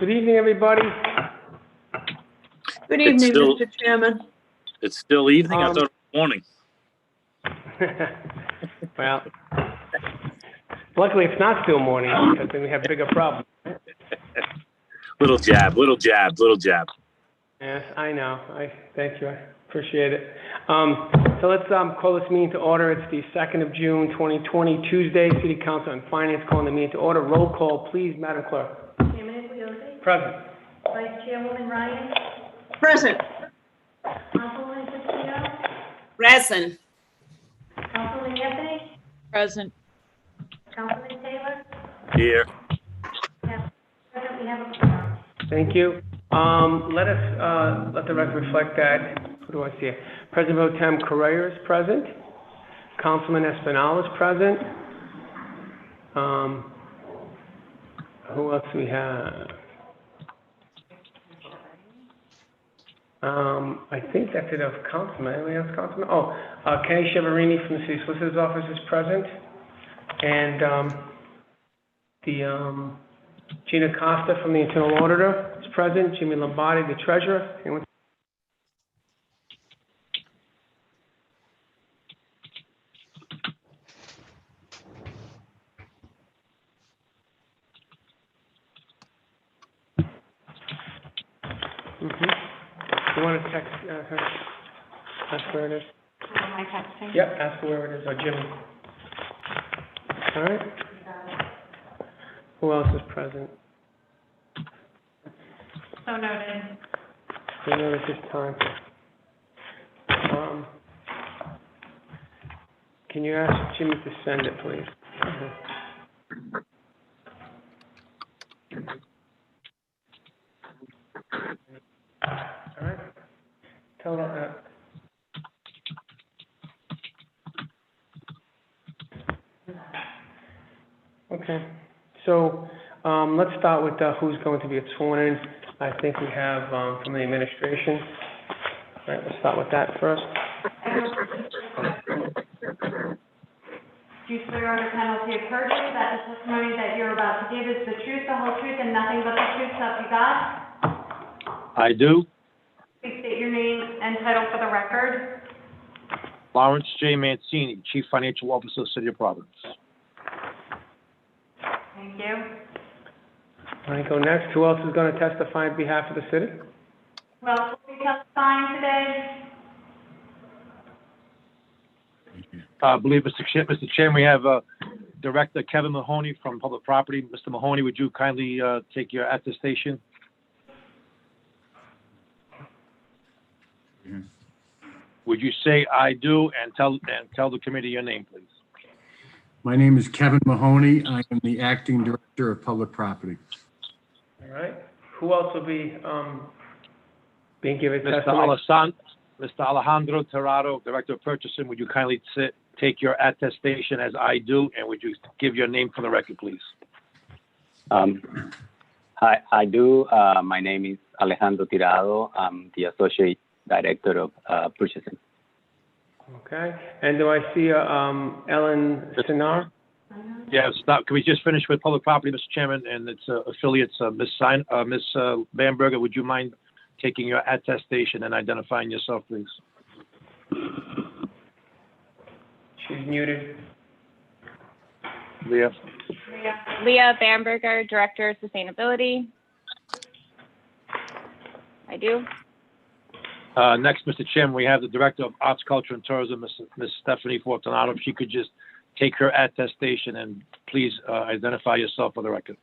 Good evening, everybody. Good evening, Mr. Chairman. It's still evening? I thought it was morning. Well, luckily it's not still morning, because then we have bigger problems. Little jab. Yes, I know. Thank you. I appreciate it. So let's call this meeting to order. It's the 2nd of June, 2020, Tuesday. City Council on Finance calling the meeting to order. Roll call, please, Madam Clerk. Chairman Leone. Present. Vice Chairwoman Ryan. Present. Councilwoman Castillo. Present. Councilman Anthony. Present. Councilman Taylor. Here. Present, we have a quorum. Thank you. Let the record reflect that. Who do I see here? President Pro Tem Correa is present. Councilman Espinal is present. Who else do we have? I think that's it of Councilman. Anybody else, Councilman? Oh, Kenny Cheverini from the City Solicitor's Office is present. And Gina Costa from the Internal Auditor is present. Jimmy Lombardi, the Treasurer. Anyone? You want to text her? Ask where it is. Am I texting? Yep, ask her where it is, or Jimmy. All right. Who else is present? So noted. I know at this time. Can you ask Jimmy to send it, please? All right. Tell her. Okay. So let's start with who's going to be sworn in. I think we have from the administration. All right, let's start with that first. Do you swear under penalty of perjury that the testimony that you're about to give is the truth, the whole truth, and nothing but the truth, so help you God? I do. Please state your name and title for the record. Lawrence J. Mancini, Chief Financial Officer, City of Providence. Thank you. All right, go next. Who else is going to testify on behalf of the city? Who else will be testifying today? I believe, Mr. Chairman, we have Director Kevin Mahoney from Public Property. Mr. Mahoney, would you kindly take your attestation? Would you say "I do" and tell the committee your name, please? My name is Kevin Mahoney. I am the Acting Director of Public Property. All right. Who else will be being given testimony? Mr. Alejandro Terrado, Director of Purchasing, would you kindly take your attestation as "I do," and would you give your name for the record, please? Hi, I do. My name is Alejandro Tirado. I'm the Associate Director of Purchasing. Okay, and do I see Ellen Sinar? Yes, now, can we just finish with public property, Mr. Chairman, and its affiliates, Ms. Bamberger, would you mind taking your attestation and identifying yourself, please? She's muted. Leah? Leah Bamberger, Director of Sustainability. I do. Next, Mr. Chairman, we have the Director of Arts, Culture, and Tourism, Ms. Stephanie Fortunato. If she could just take her attestation and please identify yourself for the record.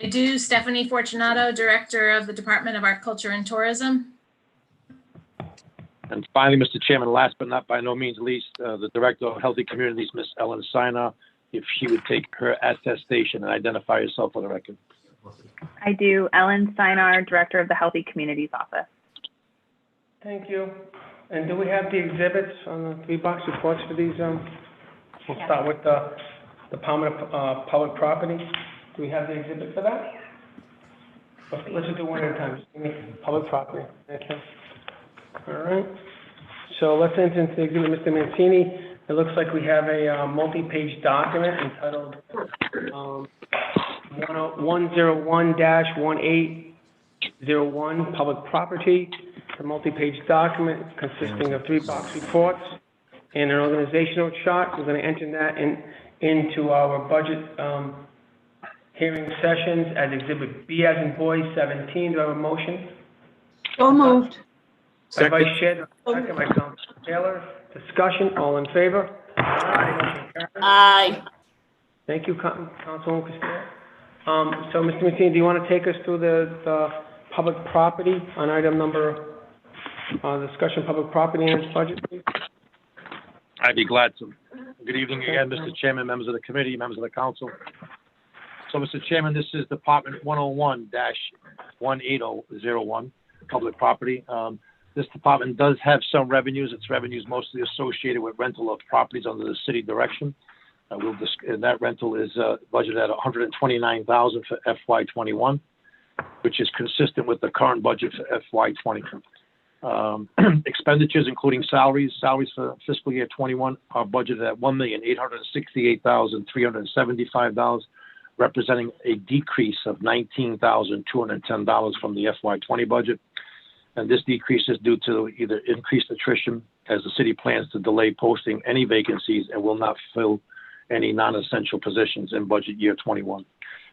I do. Stephanie Fortunato, Director of the Department of Art, Culture, and Tourism. And finally, Mr. Chairman, last but not by no means least, the Director of Healthy Communities, Ms. Ellen Sina, if she would take her attestation and identify herself for the record. I do. Ellen Steinar, Director of the Healthy Communities Office. Thank you. And do we have the exhibits on the 3-box reports for these? We'll start with the Department of Public Property. Do we have the exhibit for that? Let's just do one at a time. Just give me public property. Thank you. All right. So let's enter into the exhibit, Mr. Mancini. It looks like we have a multi-page document entitled 101-1801 Public Property. It's a multi-page document consisting of 3-box reports and an organizational chart. We're going to enter that into our budget hearing sessions as Exhibit B as in boy 17. Do I have a motion? So moved. By Vice Chair, second by Councilor Taylor. Discussion, all in favor? Aye. Thank you, Councilwoman Castillo. So, Mr. Mancini, do you want to take us through the public property on item number, discussion public property and its budget, please? I'd be glad to. Good evening again, Mr. Chairman, members of the committee, members of the council. So, Mr. Chairman, this is Department 101-18001, public property. This department does have some revenues. Its revenues mostly associated with rental of properties under the city direction. That rental is budgeted at $129,000 for FY21, which is consistent with the current budget for FY20. Expenditures, including salaries for fiscal year 21, are budgeted at $1,868,375, representing a decrease of $19,210 from the FY20 budget. And this decrease is due to either increased attrition, as the city plans to delay posting any vacancies and will not fill any non-essential positions in budget year 21.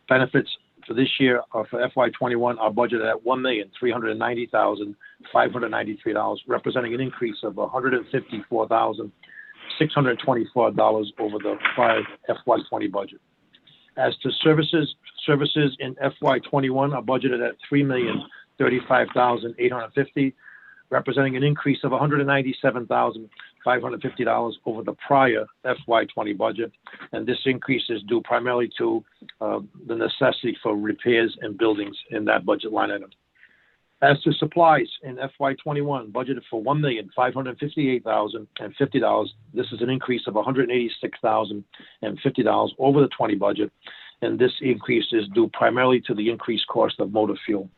Benefits for this year for FY21 are budgeted at $1,390,593, representing an increase of $154,624 over the prior FY20 budget. As to services in FY21 are budgeted at $3,035,850, representing an increase of $197,550 over the prior FY20 budget. And this increase is due primarily to the necessity for repairs in buildings in that budget line item. As to supplies in FY21, budgeted for $1,558,050. This is an increase of $186,050 over the 20 budget. And this increase is due primarily to the increased cost of motor fuel.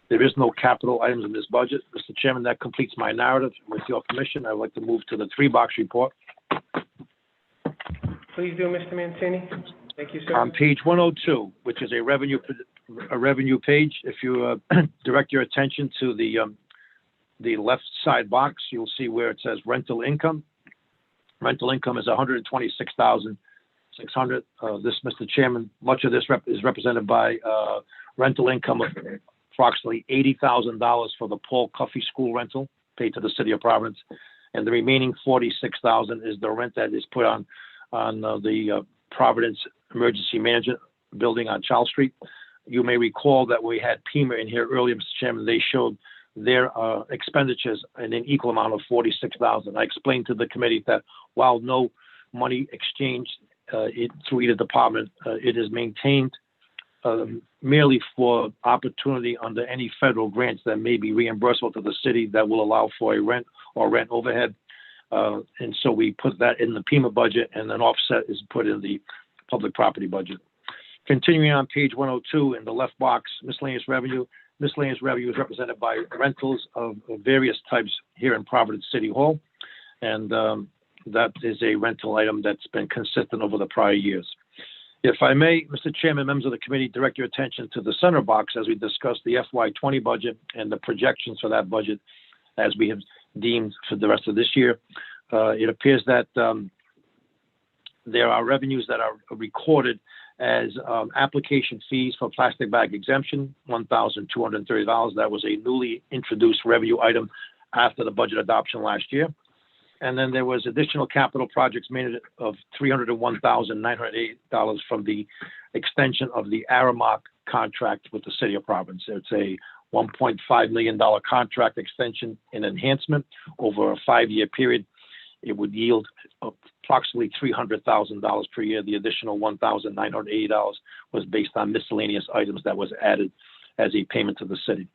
There is no capital items in this budget. Mr. Chairman, that completes my narrative. With your permission, I would like to move to the 3-box report. Please do, Mr. Mancini. Thank you, sir. On page 102, which is a revenue page, if you direct your attention to the left side box, you'll see where it says rental income. Rental income is $126,600. This, Mr. Chairman, much of this is represented by rental income of approximately $80,000 for the Paul Cuffey School rental paid to the city of Providence, and the remaining $46,000 is the rent that is put on the Providence Emergency Management Building on Charles Street. You may recall that we had PEMA in here earlier, Mr. Chairman. They showed their expenditures in an equal amount of $46,000. I explained to the committee that while no money exchanged through either department, it is maintained merely for opportunity under any federal grants that may be reimbursable to the city that will allow for a rent or rent overhead. And so we put that in the PEMA budget, and an offset is put in the public property budget. Continuing on page 102 in the left box, miscellaneous revenue. Miscellaneous revenue is represented by rentals of various types here in Providence City Hall. And that is a rental item that's been consistent over the prior years. If I may, Mr. Chairman, members of the committee, direct your attention to the center box as we discuss the FY20 budget and the projections for that budget as we have deemed for the rest of this year. It appears that there are revenues that are recorded as application fees for plastic bag exemption, $1,230. That was a newly introduced revenue item after the budget adoption last year. And then there was additional capital projects made of $301,908 from the extension of the Aramark contract with the City of Providence. It's a $1.5 million contract extension and enhancement over a 5-year period. It would yield approximately $300,000 per year. The additional $1,980 was based on miscellaneous items that was added as a payment to the city.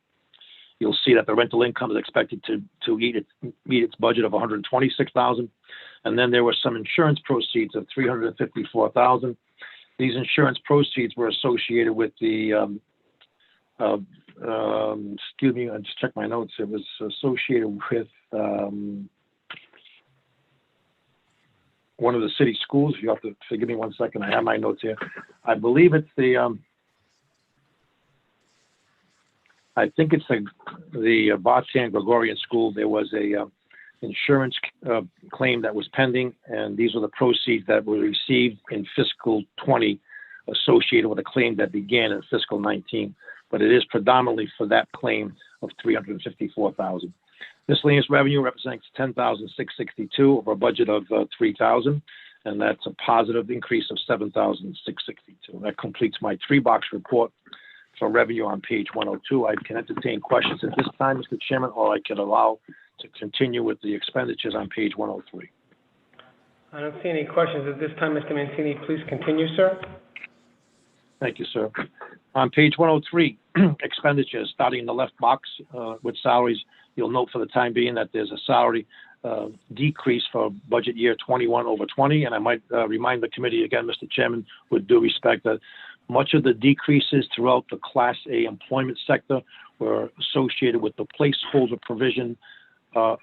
You'll see that the rental income is expected to meet its budget of $126,000. And then there were some insurance proceeds of $354,000. These insurance proceeds were associated with the, excuse me, I just checked my notes. It was associated with one of the city schools. You have to forgive me 1 second. I have my notes here. I believe it's the, I think it's the Bartan Gregorian School. There was a insurance claim that was pending, and these were the proceeds that were received in fiscal 20 associated with a claim that began in fiscal 19. But it is predominantly for that claim of $354,000. Miscellaneous revenue represents $10,662 over a budget of $3,000, and that's a positive increase of $7,662. That completes my 3-box report for revenue on page 102. I can entertain questions at this time, Mr. Chairman, or I can allow to continue with the expenditures on page 103. I don't see any questions at this time. Mr. Mancini, please continue, sir. Thank you, sir. On page 103, expenditures, starting in the left box with salaries, you'll note for the time being that there's a salary decrease for budget year 21 over 20. And I might remind the committee again, Mr. Chairman, with due respect, that much of the decreases throughout the Class A employment sector were associated with the placeholder provision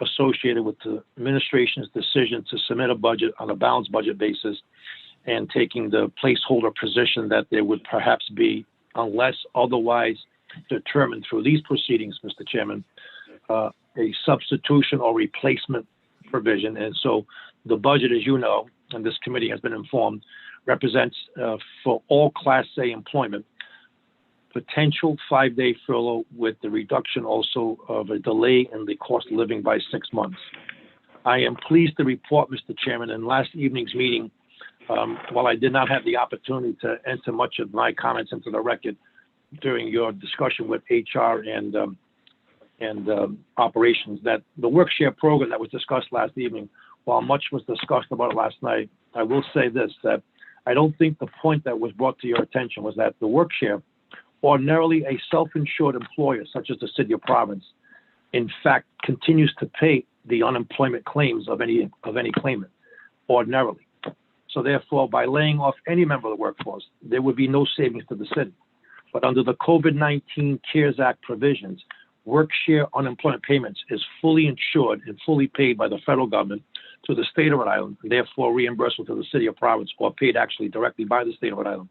associated with the administration's decision to submit a budget on a balanced budget basis and taking the placeholder position that there would perhaps be, unless otherwise determined through these proceedings, Mr. Chairman, a substitution or replacement provision. And so the budget, as you know, and this committee has been informed, represents for all Class A employment, potential 5-day furlough with the reduction also of a delay in the cost of living by 6 months. I am pleased to report, Mr. Chairman, in last evening's meeting, while I did not have the opportunity to enter much of my comments into the record during your discussion with HR and operations, that the work share program that was discussed last evening, while much was discussed about it last night, I will say this, that I don't think the point that was brought to your attention was that the work share, ordinarily a self-insured employer such as the City of Providence, in fact, continues to pay the unemployment claims of any claimant ordinarily. So therefore, by laying off any member of the workforce, there would be no savings to the city. But under the COVID-19 CARES Act provisions, work share unemployment payments is fully insured and fully paid by the federal government to the state of Rhode Island, therefore reimbursable to the City of Providence, or paid actually directly by the state of Rhode Island.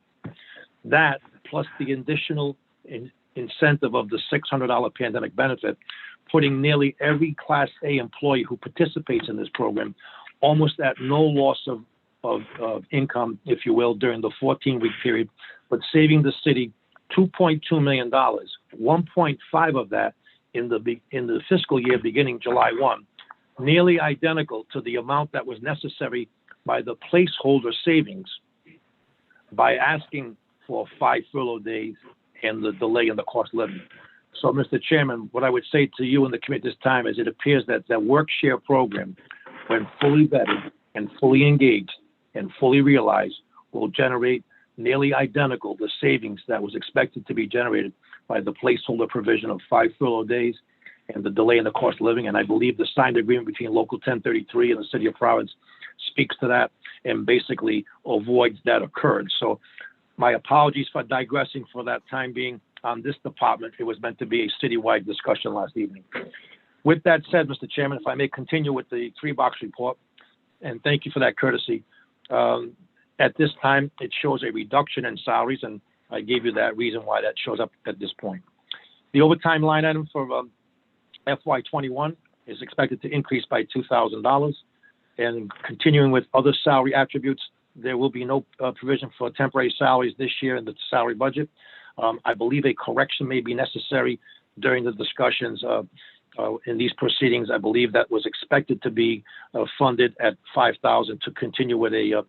That, plus the additional incentive of the $600 pandemic benefit, putting nearly every Class A employee who participates in this program almost at no loss of income, if you will, during the 14-week period, but saving the city $2.2 million, 1.5 of that in the fiscal year beginning July 1, nearly identical to the amount that was necessary by the placeholder savings by asking for 5 furlough days and the delay in the cost of living. So, Mr. Chairman, what I would say to you and the committee this time is it appears that the work share program, when fully vetted and fully engaged and fully realized, will generate nearly identical the savings that was expected to be generated by the placeholder provision of 5 furlough days and the delay in the cost of living. And I believe the signed agreement between Local 1033 and the City of Providence speaks to that and basically avoids that occurrence. So My apologies for digressing for that time being on this department. It was meant to be a citywide discussion last evening. With that said, Mr. Chairman, if I may continue with the 3-box report, and thank you for that courtesy. At this time, it shows a reduction in salaries, and I gave you that reason why that shows up at this point. The overtime line item for FY21 is expected to increase by $2,000. And continuing with other salary attributes, there will be no provision for temporary salaries this year in the salary budget. I believe a correction may be necessary during the discussions in these proceedings. I believe that was expected to be funded at $5,000 to continue with a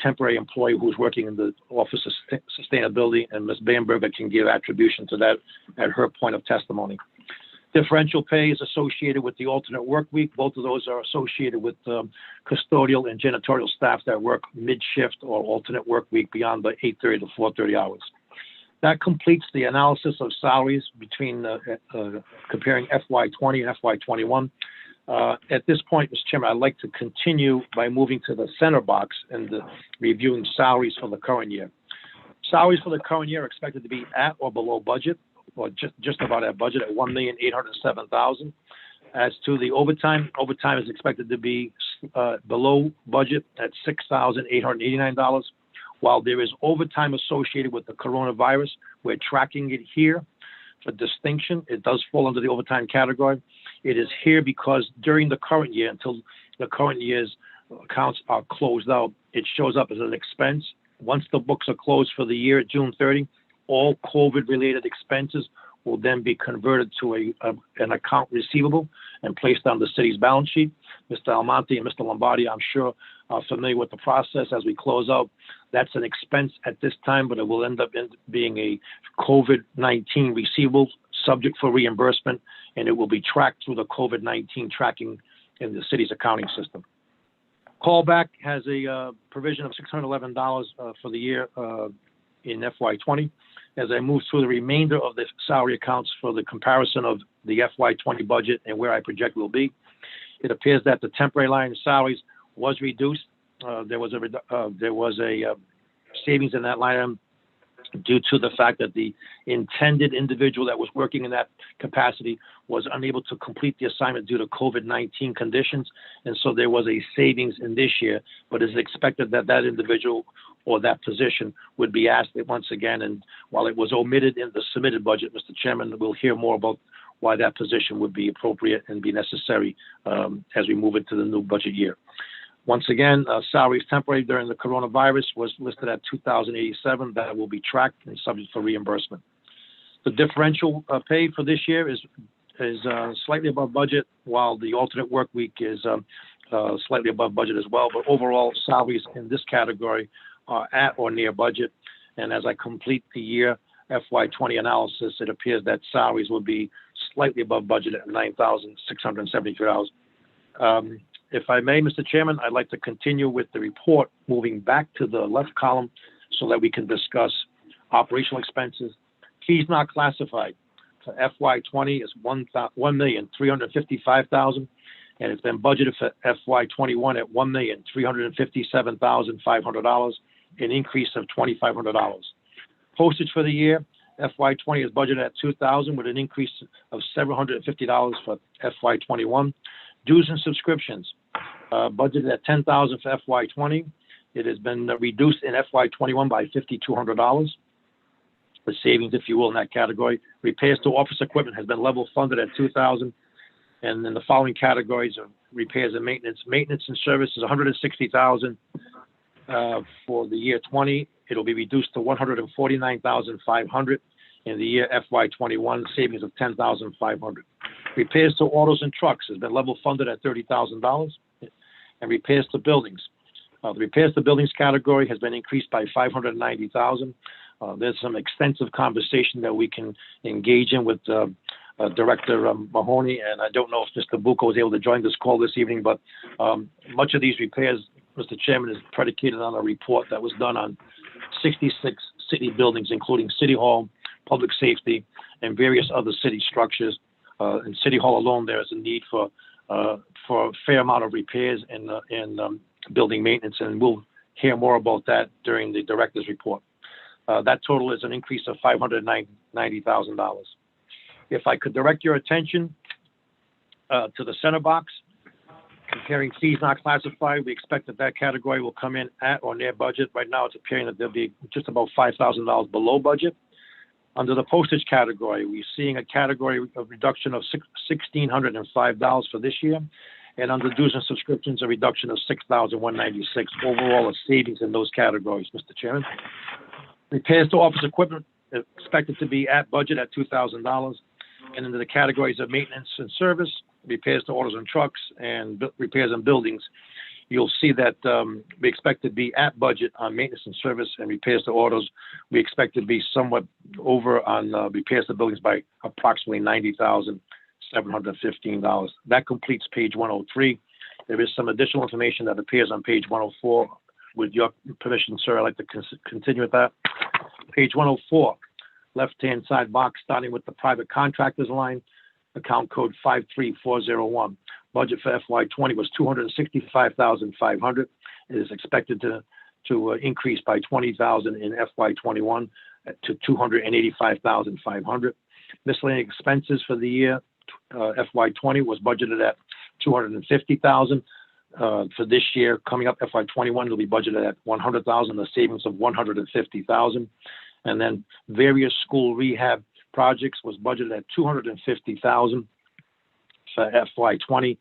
temporary employee who's working in the Office of Sustainability, and Ms. Bamberger can give attribution to that at her point of testimony. Differential pay is associated with the alternate work week. Both of those are associated with custodial and janitorial staff that work mid-shift or alternate work week beyond the 8:30 to 4:30 hours. That completes the analysis of salaries between comparing FY20 and FY21. At this point, Mr. Chairman, I'd like to continue by moving to the center box and reviewing salaries for the current year. Salaries for the current year are expected to be at or below budget, or just about at budget at $1,807,000. As to the overtime is expected to be below budget at $6,889. While there is overtime associated with the coronavirus, we're tracking it here for distinction. It does fall under the overtime category. It is here because during the current year, until the current year's accounts are closed out, it shows up as an expense. Once the books are closed for the year, June 30, all COVID-related expenses will then be converted to an account receivable and placed on the city's balance sheet. Mr. Almonte and Mr. Lombardi, I'm sure, are familiar with the process as we close out. That's an expense at this time, but it will end up being a COVID-19 receivable subject for reimbursement, and it will be tracked through the COVID-19 tracking in the city's accounting system. Callback has a provision of $611 for the year in FY20. As I move through the remainder of the salary accounts for the comparison of the FY20 budget and where I project will be, it appears that the temporary line of salaries was reduced. There was a savings in that line item due to the fact that the intended individual that was working in that capacity was unable to complete the assignment due to COVID-19 conditions. And so there was a savings in this year, but it's expected that that individual or that position would be asked once again. And while it was omitted in the submitted budget, Mr. Chairman, we'll hear more about why that position would be appropriate and be necessary as we move into the new budget year. Once again, salaries temporary during the coronavirus was listed at $2,087. That will be tracked and subject for reimbursement. The differential pay for this year is slightly above budget, while the alternate work week is slightly above budget as well. But overall, salaries in this category are at or near budget. And as I complete the year FY20 analysis, it appears that salaries will be slightly above budget at $9,673. If I may, Mr. Chairman, I'd like to continue with the report, moving back to the left column so that we can discuss operational expenses. Fees not classified for FY20 is $1,355,000, and it's been budgeted for FY21 at $1,357,500, an increase of $2,500. Postage for the year, FY20 is budgeted at $2,000 with an increase of $750 for FY21. Dues and subscriptions, budgeted at $10,000 for FY20. It has been reduced in FY21 by $5,200. The savings, if you will, in that category. Repairs to office equipment has been level funded at $2,000. And then the following categories of repairs and maintenance. Maintenance and services, $160,000 for the year 20. It'll be reduced to $149,500 in the year FY21, savings of $10,500. Repairs to autos and trucks has been level funded at $30,000. And repairs to buildings. The repairs to buildings category has been increased by $590,000. There's some extensive conversation that we can engage in with Director Mahoney, and I don't know if Mr. Bucco was able to join this call this evening, but much of these repairs, Mr. Chairman, is predicated on a report that was done on 66 city buildings, including City Hall, public safety, and various other city structures. In City Hall alone, there is a need for a fair amount of repairs and building maintenance, and we'll hear more about that during the director's report. That total is an increase of $590,000. If I could direct your attention to the center box, comparing fees not classified, we expect that category will come in at or near budget. Right now, it's appearing that there'll be just about $5,000 below budget. Under the postage category, we're seeing a category of reduction of $1,605 for this year. And under dues and subscriptions, a reduction of $6,196. Overall, a savings in those categories, Mr. Chairman. Repairs to office equipment expected to be at budget at $2,000. And into the categories of maintenance and service, repairs to autos and trucks, and repairs and buildings, you'll see that we expect to be at budget on maintenance and service and repairs to autos. We expect to be somewhat over on repairs to buildings by approximately $90,715. That completes page 103. There is some additional information that appears on page 104. With your permission, sir, I'd like to continue with that. Page 104, left-hand side box, starting with the private contractors line, account code 53401. Budget for FY20 was $265,500. It is expected to increase by $20,000 in FY21 to $285,500. Miscellaneous expenses for the year FY20 was budgeted at $250,000. For this year, coming up FY21, it'll be budgeted at $100,000, a savings of $150,000. And then various school rehab projects was budgeted at $250,000 for FY20.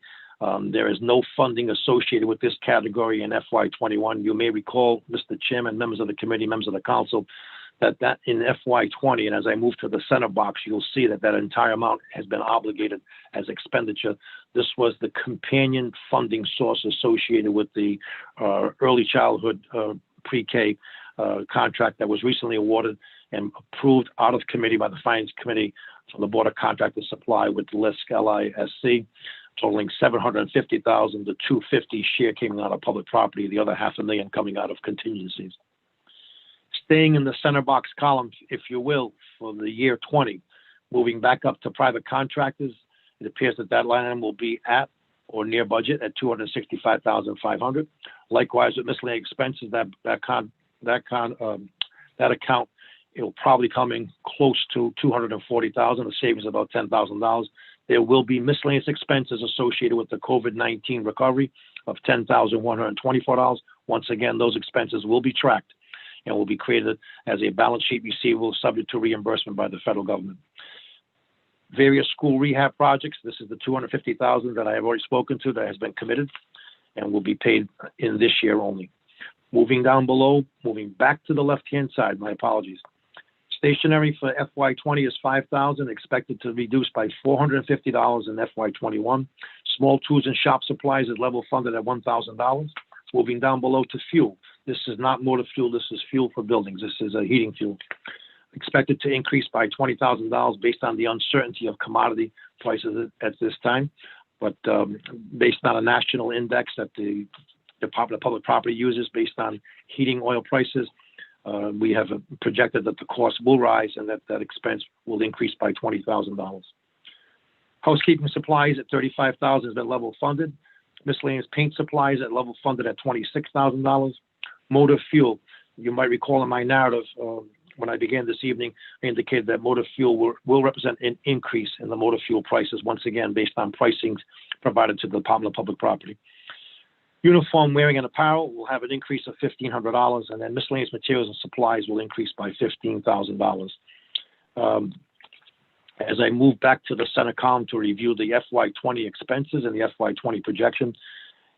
There is no funding associated with this category in FY21. You may recall, Mr. Chairman, members of the committee, members of the council, that in FY20, and as I move to the center box, you'll see that entire amount has been obligated as expenditure. This was the companion funding source associated with the early childhood pre-K contract that was recently awarded and approved out of committee by the Finance Committee for the Board of Contractor Supply with LISC, LISC, totaling $750,000. The $250,000 share came out of public property, the other $500,000 coming out of contingencies. Staying in the center box column, if you will, for the year 20, moving back up to private contractors, it appears that line item will be at or near budget at $265,500. Likewise, with miscellaneous expenses, that account, it'll probably come in close to $240,000, a savings of about $10,000. There will be miscellaneous expenses associated with the COVID-19 recovery of $10,124. Once again, those expenses will be tracked and will be created as a balance sheet receivable subject to reimbursement by the federal government. Various school rehab projects. This is the $250,000 that I have already spoken to that has been committed and will be paid in this year only. Moving down below, moving back to the left-hand side, my apologies. Stationery for FY20 is $5,000, expected to reduce by $450 in FY21. Small tools and shop supplies is level funded at $1,000. Moving down below to fuel. This is not motor fuel, this is fuel for buildings. This is a heating fuel. Expected to increase by $20,000 based on the uncertainty of commodity prices at this time. But based on a national index that the Department of Public Property uses based on heating oil prices, we have projected that the cost will rise and that expense will increase by $20,000. Housekeeping supplies at $35,000 has been level funded. Miscellaneous paint supplies at level funded at $26,000. Motor fuel, you might recall in my narrative when I began this evening, I indicated that motor fuel will represent an increase in the motor fuel prices, once again, based on pricings provided to the Department of Public Property. Uniform wearing and apparel will have an increase of $1,500, and then miscellaneous materials and supplies will increase by $15,000. As I move back to the center column to review the FY20 expenses and the FY20 projection,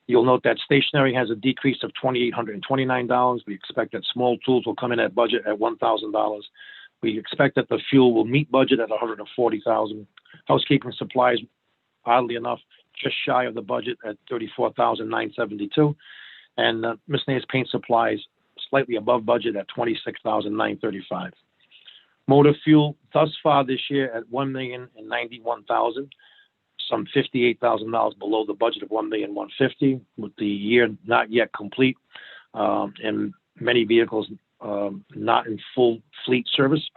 you'll note that stationery has a decrease of $2,829. We expect that small tools will come in at budget at $1,000. We expect that the fuel will meet budget at $140,000. Housekeeping supplies, oddly enough, just shy of the budget at $34,972. And miscellaneous paint supplies slightly above budget at $26,935. Motor fuel thus far this year at $1,091,000, some $58,000 below the budget of $1,150,000, with the year not yet complete, and many vehicles not in full fleet service.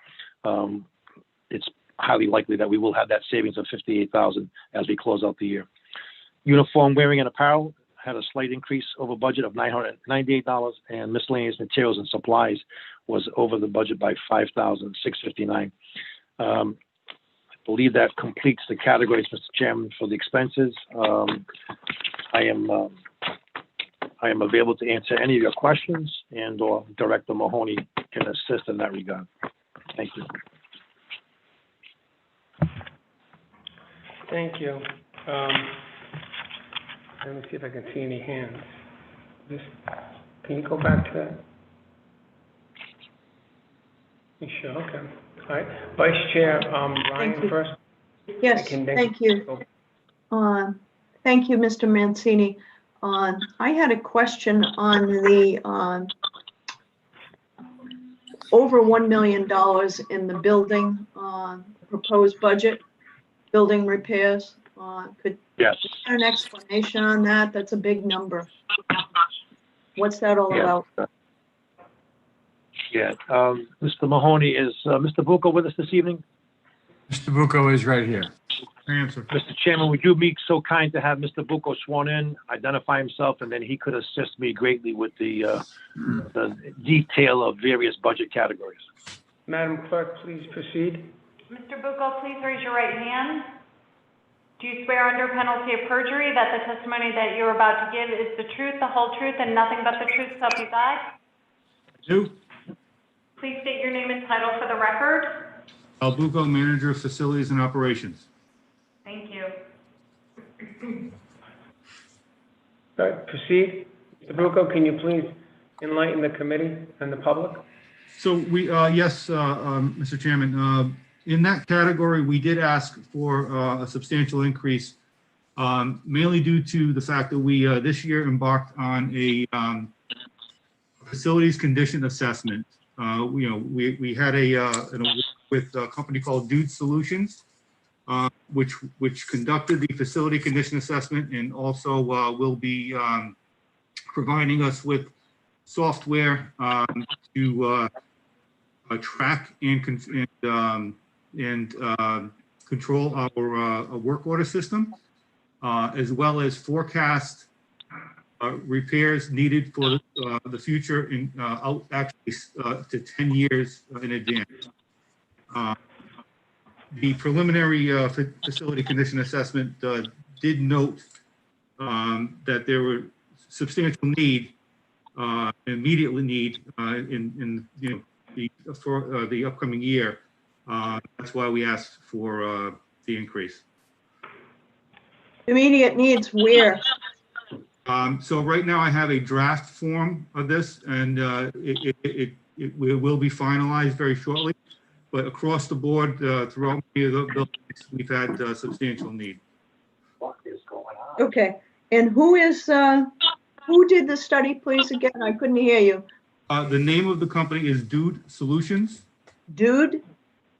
It's highly likely that we will have that savings of $58,000 as we close out the year. Uniform wearing and apparel had a slight increase over budget of $998, and miscellaneous materials and supplies was over the budget by $5,659. I believe that completes the categories, Mr. Chairman, for the expenses. I am available to answer any of your questions, and or Director Mahoney can assist in that regard. Thank you. Thank you. Let me see if I can see any hands. Can you go back to that? You sure? Okay. All right. Vice Chair, Ryan you. first. Yes, I can then- thank you. Thank you, Mr. Mancini. I had a question on the over $1 million in the building proposed budget, building repairs. Could Yes. you get an explanation on that? That's a big number. What's that all Yeah. about? Yeah. Mr. Mahoney, is Mr. Bucco with us this evening? Mr. Bucco is right here. Answer. Mr. Chairman, would you be so kind to have Mr. Bucco sworn in, identify himself, and then he could assist me greatly with the detail of various budget categories. Madam Clerk, please proceed. Mr. Bucco, please raise your right hand. Do you swear under penalty of perjury that the testimony that you're about to give is the truth, the whole truth, and nothing but the truth, so help you God? You, Please state your name and title for the record. Al Bucco, Manager of Facilities and Operations. Thank you. All right, proceed. Mr. Bucco, can you please enlighten the committee and the public? So we, yes, Mr. Chairman, in that category, we did ask for a substantial increase, mainly due to the fact that we this year embarked on a facilities condition assessment. We had an award with a company called Dude Solutions, which conducted the facility condition assessment and also will be providing us with software to track and control our work order system, as well as forecast repairs needed for the future actually to 10 years in advance. The preliminary facility condition assessment did note that there were substantial need, immediately need for the upcoming year. That's why we asked for the increase. Immediate needs where? So right now I have a draft form of this, and it will be finalized very shortly. But across the board, throughout many of the buildings, we've had substantial need. Okay, and who did the study, please, again? I couldn't hear you. The name of the company is Dude Solutions. Dude?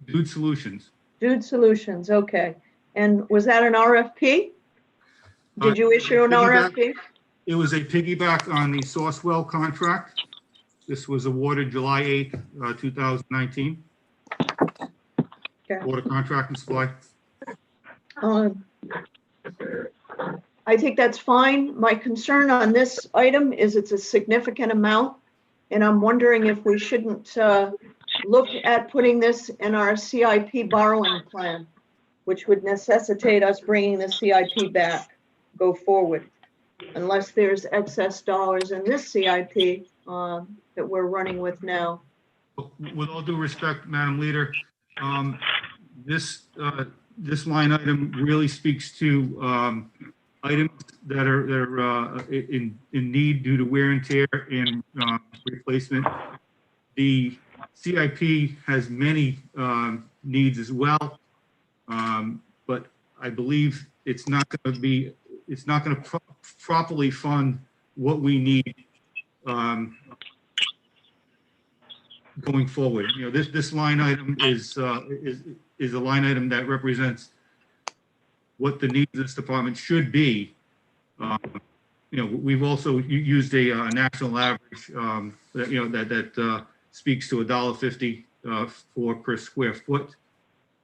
Dude Solutions. Dude Solutions, okay. And was that an RFP? Did you issue an RFP? It was a piggyback on the Sourcewell contract. This was awarded July 8th, 2019. Okay. Water contract and supply. I think that's fine. My concern on this item is it's a significant amount, and I'm wondering if we shouldn't look at putting this in our CIP borrowing plan, which would necessitate us bringing the CIP back, go forward, unless there's excess dollars in this CIP that we're running with now. With all due respect, Madam Leader, this line item really speaks to items that are in need due to wear and tear and replacement. The CIP has many needs as well, but I believe it's not going to properly fund what we need going forward. This line item is a line item that represents what the needs of this department should be. We've also used a national average that speaks to $1.50 per square foot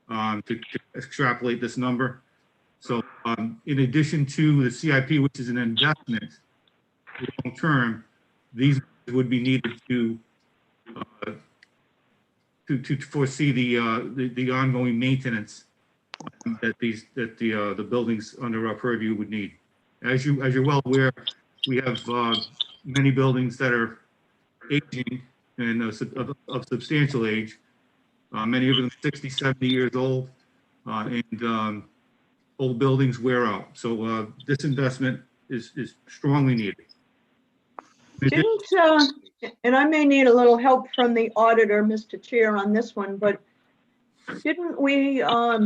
to extrapolate this number. So in addition to the CIP, which is an investment long term, these would be needed to to foresee the ongoing maintenance that the buildings under our purview would need. As you're well aware, we have many buildings that are aging and of substantial age. Many of them 60, 70 years old, and old buildings wear out. So this investment is strongly needed. Didn't, and I may need a little help from the auditor, Mr. Chair, on this one, but didn't we, didn't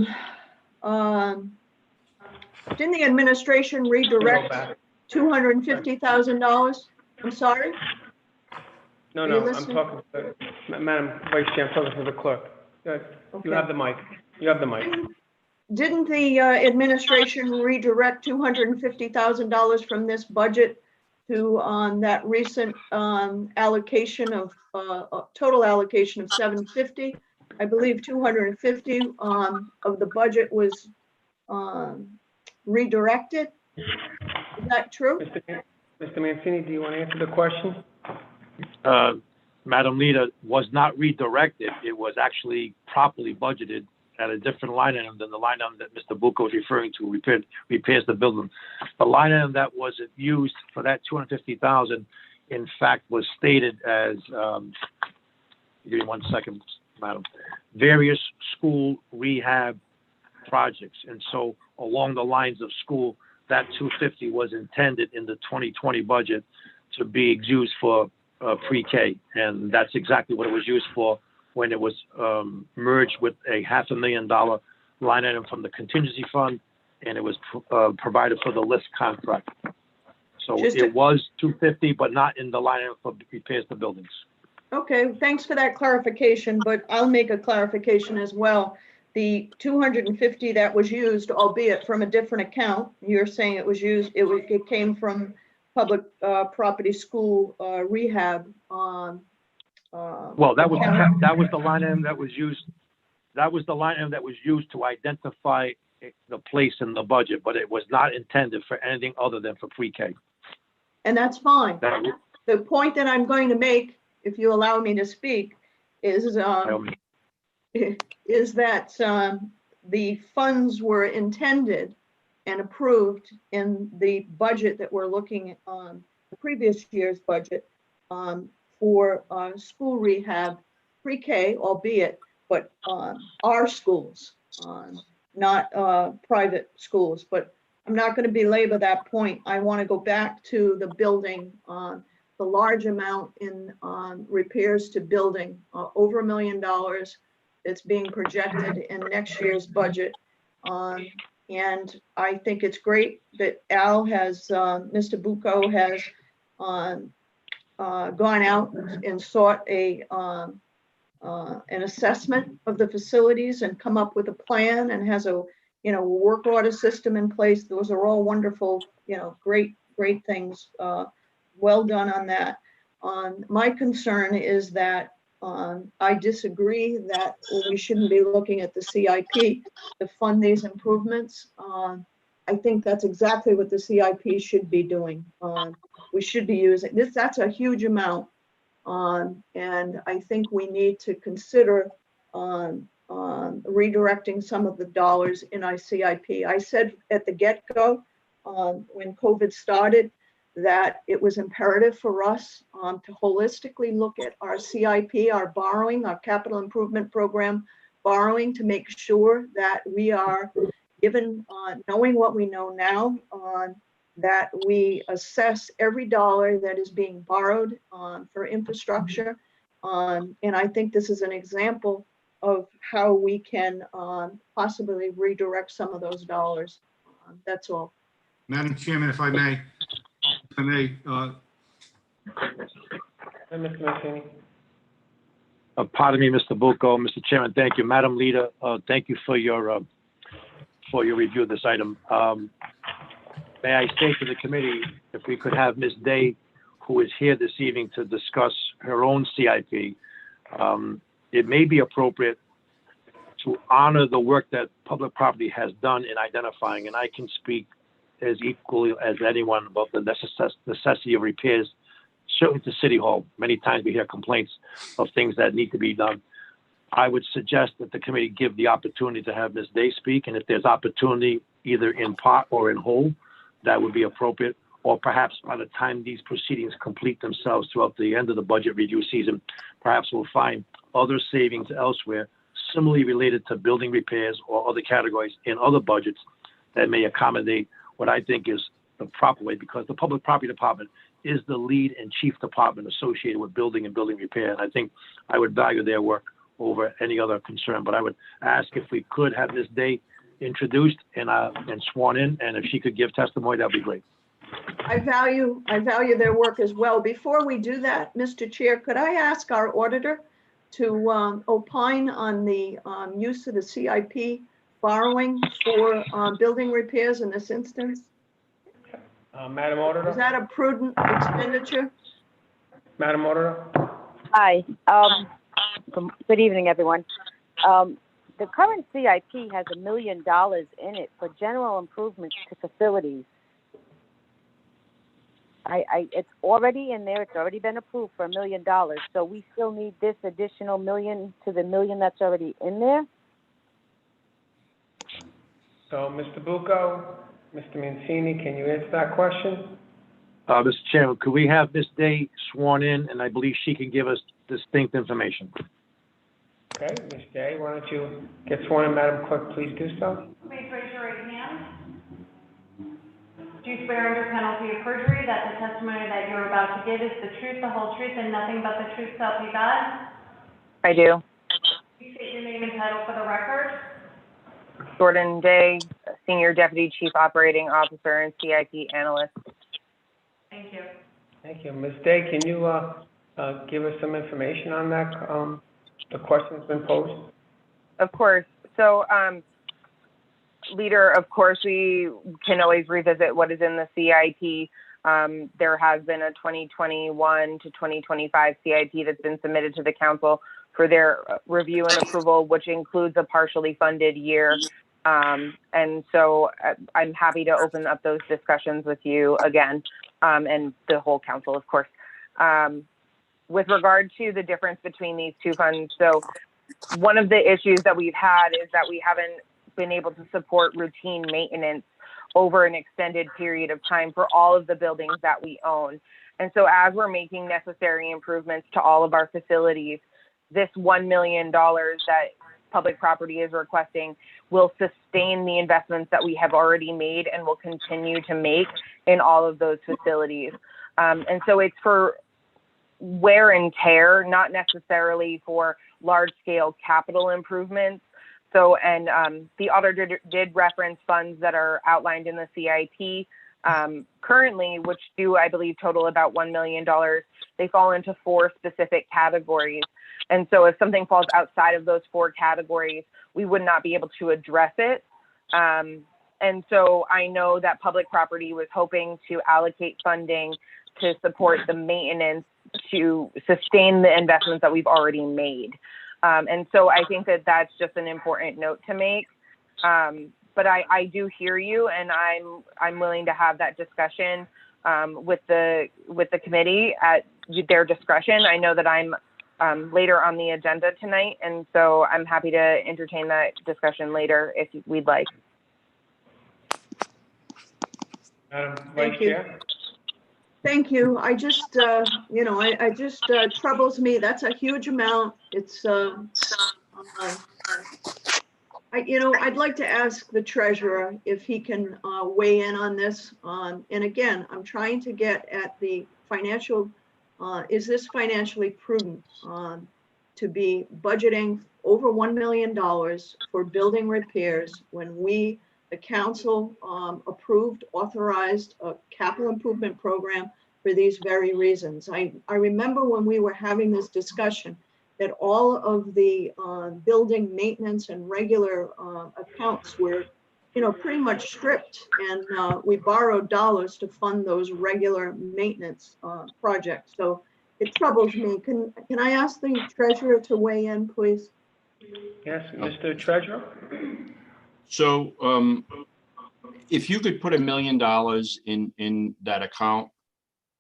the administration redirect $250,000? I'm sorry? No, Are no, you I'm listening? talking, Madam Vice Chair, I'm talking to the clerk. You Okay. have the mic. You have the mic. Didn't the administration redirect $250,000 from this budget to that recent allocation of total allocation of 750? I believe 250 of the budget was redirected. Is that true? Mr. Mancini, do you want to answer the question? Madam Leader, was not redirected. It was actually properly budgeted at a different line item than the line item that Mr. Bucco is referring to, repairs the building. The line item that wasn't used for that $250,000, in fact, was stated as, give me 1 second, Madam, various school rehab projects. And so along the lines of school, that $250 was intended in the 2020 budget to be used for pre-K. And that's exactly what it was used for when it was merged with a $500,000 line item from the contingency fund, and it was provided for the list contract. So it was $250, but not in the line item for repairs to buildings. Okay, thanks for that clarification, but I'll make a clarification as well. The 250 that was used, albeit from a different account, you're saying it was used, it came from public property school rehab. Well, that was the line item that was used. That was the line item that was used to identify the place in the budget, but it was not intended for anything other than for pre-K. And that's fine. The point that I'm going to make, if you allow me to speak, is that the funds were intended and approved in the budget that we're looking at on the previous year's budget for school rehab, pre-K, albeit, but our schools, not private schools. But I'm not going to belabor that point. I want to go back to the building, the large amount in repairs to building, over $1 million that's being projected in next year's budget. And I think it's great that Al has, Mr. Bucco has gone out and sought an assessment of the facilities and come up with a plan and has a work order system in place. Those are all wonderful, great things. Well done on that. My concern is that I disagree that we shouldn't be looking at the CIP to fund these improvements. I think that's exactly what the CIP should be doing. We should be using this. That's a huge amount. And I think we need to consider redirecting some of the dollars in our CIP. I said at the get-go, when COVID started, that it was imperative for us to holistically look at our CIP, our borrowing, our capital improvement program borrowing, to make sure that we are given, knowing what we know now, that we assess every dollar that is being borrowed for infrastructure. And I think this is an example of how we can possibly redirect some of those dollars. That's all. Madam Chairman, if I may. Mr. Mancini. Pardon me, Mr. Bucco. Mr. Chairman, thank you. Madam Leader, thank you for your review of this item. May I say to the committee, if we could have Ms. Day, who is here this evening to discuss her own CIP, it may be appropriate to honor the work that public property has done in identifying, and I can speak as equally as anyone about the necessity of repairs, certainly to City Hall. Many times we hear complaints of things that need to be done. I would suggest that the committee give the opportunity to have Ms. Day speak, and if there's opportunity either in part or in whole, that would be appropriate. Or perhaps by the time these proceedings complete themselves throughout the end of the budget review season, perhaps we'll find other savings elsewhere, similarly related to building repairs or other categories in other budgets that may accommodate what I think is the proper way, because the Public Property Department is the lead and chief department associated with building and building repair. And I think I would value their work over any other concern. But I would ask if we could have this day introduced and sworn in, and if she could give testimony, that'd be great. I value their work as well. Before we do that, Mr. Chair, could I ask our auditor to opine on the use of the CIP borrowing for building repairs in this instance? Madam Auditor? Is that a prudent expenditure? Madam Auditor? Hi. Good evening, everyone. The current CIP has $1 million in it for general improvements to facilities. It's already in there. It's already been approved for $1 million. So we still need this additional $1 million to the $1 million that's already in there. So, Mr. Bucco, Mr. Mancini, can you answer that question? Mr. Chairman, could we have Ms. Day sworn in, and I believe she can give us distinct information. Okay, Ms. Day, why don't you get sworn in, Madam Clerk, please do so. Please raise your right hand. Do you swear under penalty of perjury that the testimony that you're about to give is the truth, the whole truth, and nothing but the truth, so help you God? I do. Please state your name and title for the record. Jordan Day, Senior Deputy Chief Operating Officer and CIP Analyst. Thank you. Thank you. Ms. Day, can you give us some information on that, the question that's been posed? Of course. So, Leader, of course, we can always revisit what is in the CIP. There has been a 2021 to 2025 CIP that's been submitted to the council for their review and approval, which includes a partially funded year. And so I'm happy to open up those discussions with you again, and the whole council, of course. With regard to the difference between these two funds, so one of the issues that we've had is that we haven't been able to support routine maintenance over an extended period of time for all of the buildings that we own. And so as we're making necessary improvements to all of our facilities, this $1 million that public property is requesting will sustain the investments that we have already made and will continue to make in all of those facilities. And so it's for wear and tear, not necessarily for large scale capital improvements. So, and the auditor did reference funds that are outlined in the CIP currently, which do, I believe, total about $1 million. They fall into 4 specific categories. And so if something falls outside of those 4 categories, we would not be able to address it. And so I know that public property was hoping to allocate funding to support the maintenance to sustain the investments that we've already made. And so I think that that's just an important note to make. But I do hear you, and I'm willing to have that discussion with the committee at their discretion. I know that I'm later on the agenda tonight, and so I'm happy to entertain that discussion later if we'd like. Madam Vice Chair? Thank you. I just, I just troubles me. That's a huge amount. It's, I'd like to ask the treasurer if he can weigh in on this. And again, I'm trying to get at the financial, is this financially prudent to be budgeting over $1 million for building repairs when we, the council, approved, authorized a capital improvement program for these very reasons. I remember when we were having this discussion that all of the building maintenance and regular accounts were, pretty much stripped, and we borrowed dollars to fund those regular maintenance projects. So it troubles me. Can I ask the treasurer to weigh in, please? Yes, Mr. Treasurer? So if you could put $1 million in that account,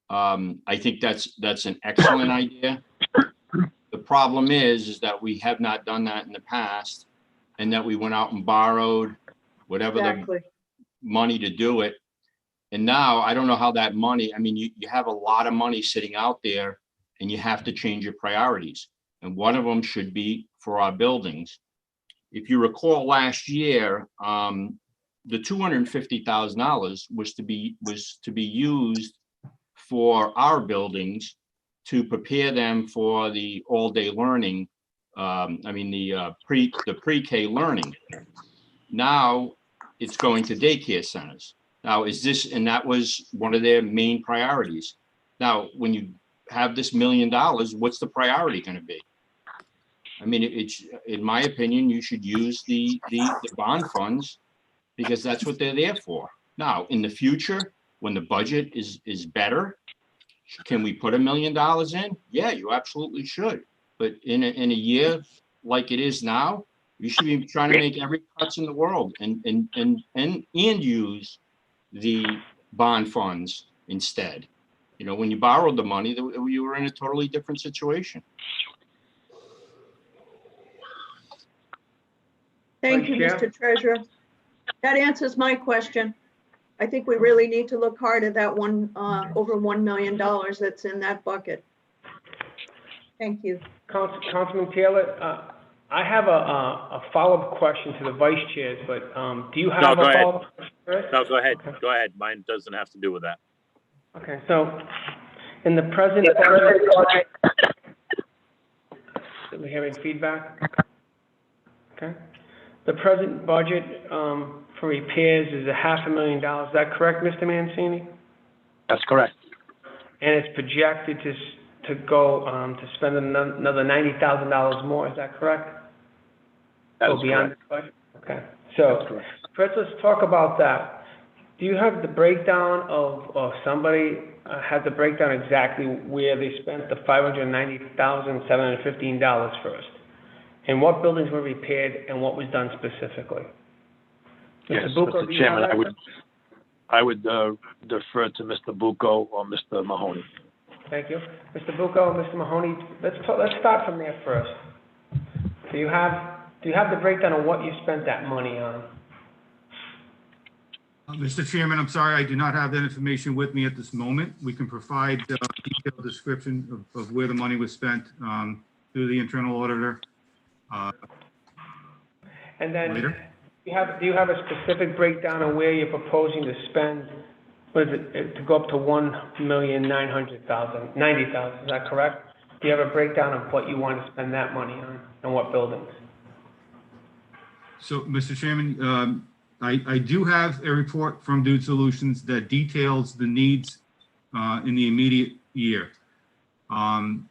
I think that's an excellent idea. The problem is that we have not done that in the past, and that we went out and borrowed whatever Exactly. the money to do it. And now I don't know how that money, I mean, you have a lot of money sitting out there, and you have to change your priorities. And one of them should be for our buildings. If you recall last year, the $250,000 was to be used for our buildings to prepare them for the all-day learning. The pre-K learning. Now it's going to daycare centers. Now and that was one of their main priorities. Now, when you have this $1 million, what's the priority going to be? I mean, it's, in my opinion, you should use the bond funds, because that's what they're there for. Now, in the future, when the budget is better, can we put $1 million in? Yeah, you absolutely should. But in a year like it is now, you should be trying to make every cuts in the world and use the bond funds instead. You know, when you borrowed the money, you were in a totally different situation. Thank you, Mr. Treasurer. That answers my question. I think we really need to look hard at that one, over $1 million that's in that bucket. Thank you. Councilman Taylor, I have a follow-up question to the vice chairs, but do you have a follow-up question? No, go ahead. Okay. Go ahead. Mine doesn't have to do with that. Okay, so in the present budget, are we having feedback? Okay. The present budget for repairs is $500,000. Is that correct, Mr. Mancini? That's correct. And it's projected to go to spend another $90,000 more. Is that correct? That Go is beyond correct. the budget? Okay. So first, let's talk about that. Do you have the breakdown of somebody has the breakdown exactly where they spent the $590,715 first? And what buildings were repaired and what was done specifically? Yes, Mr. Bucco, do Mr. you Chairman, have that? I would defer to Mr. Bucco or Mr. Mahoney. Thank you. Mr. Bucco, Mr. Mahoney, let's start from there first. Do you have the breakdown of what you spent that money on? Mr. Chairman, I'm sorry, I do not have that information with me at this moment. We can provide a detailed description of where the money was spent through the internal auditor. And then Later. do you have a specific breakdown on where you're proposing to spend? What is it, to go up to $1,990,000? Is that correct? Do you have a breakdown of what you want to spend that money on and what buildings? So, Mr. Chairman, I do have a report from Dude Solutions that details the needs in the immediate year. In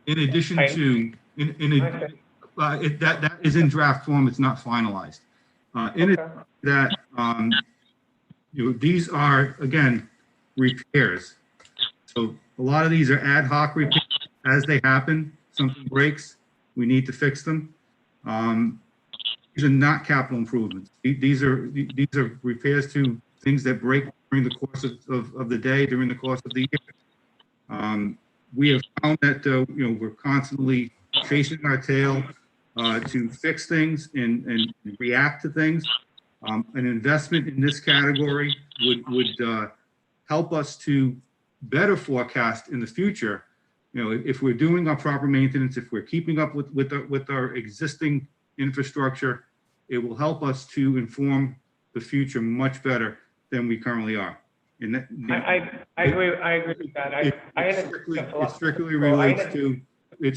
addition to, that is in draft form, it's not finalized. These are, again, repairs. So a lot of these are ad hoc repairs as they happen. Something breaks, we need to fix them. These are not capital improvements. These are repairs to things that break during the course of the day, during the course of the year. We have found that we're constantly chasing our tail to fix things and react to things. An investment in this category would help us to better forecast in the future. If we're doing our proper maintenance, if we're keeping up with our existing infrastructure, it will help us to inform the future much better than we currently are. And that, I agree with that. It strictly relates to the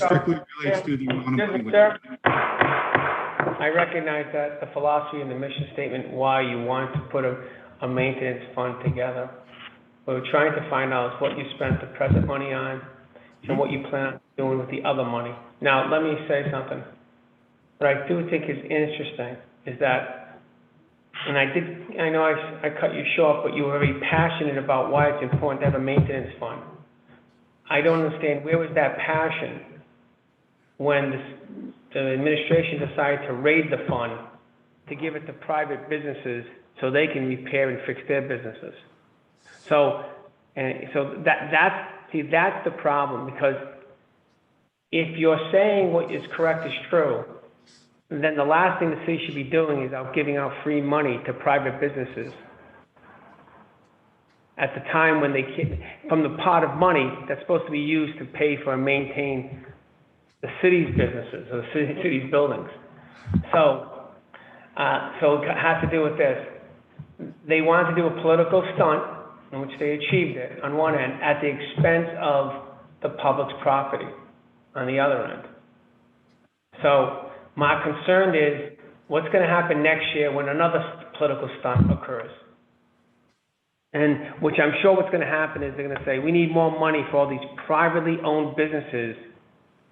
amount of money. I recognize that, the philosophy and the mission statement, why you want to put a maintenance fund together. What we're trying to find out is what you spent the present money on and what you plan on doing with the other money. Now, let me say something. What I do think is interesting is that, and I know I cut you short, but you were very passionate about why it's important to have a maintenance fund. I don't understand, where was that passion when the administration decided to raid the fund to give it to private businesses so they can repair and fix their businesses? So that's the problem, because if you're saying what is correct is true, then the last thing the city should be doing is giving out free money to private businesses at the time when they from the pot of money that's supposed to be used to pay for and maintain the city's businesses or the city's buildings. So it has to do with this. They wanted to do a political stunt, in which they achieved it on one end, at the expense of the public's property on the other end. So my concern is what's going to happen next year when another political stunt occurs. And which I'm sure what's going to happen is they're going to say, we need more money for all these privately owned businesses,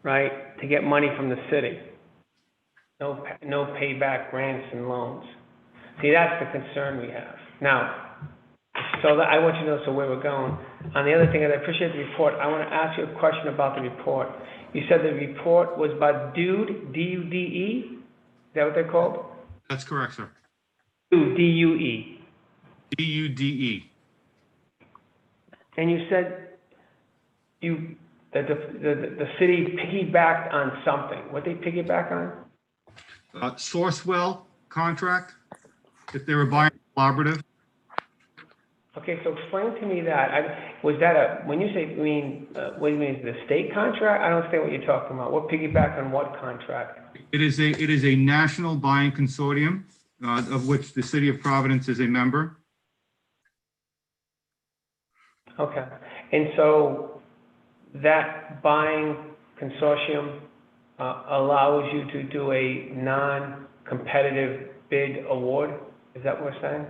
right, to get money from the city. No payback grants and loans. See, that's the concern we have. Now, so that I want you to know where we're going. On the other thing, and I appreciate the report, I want to ask you a question about the report. You said the report was by DUDE, D-U-D-E? Is that what they're called? That's correct, sir. D-U-E. D-U-D-E. And you said that the city piggybacked on something. What they piggyback on? Sourcewell contract, if they were buying collaborative. Okay, so explain to me that. Was that when you say, what do you mean, the state contract? I don't understand what you're talking about. What piggyback on what contract? It is a national buying consortium, of which the city of Providence is a member. Okay, and so that buying consortium allows you to do a non-competitive bid award? Is that what we're saying?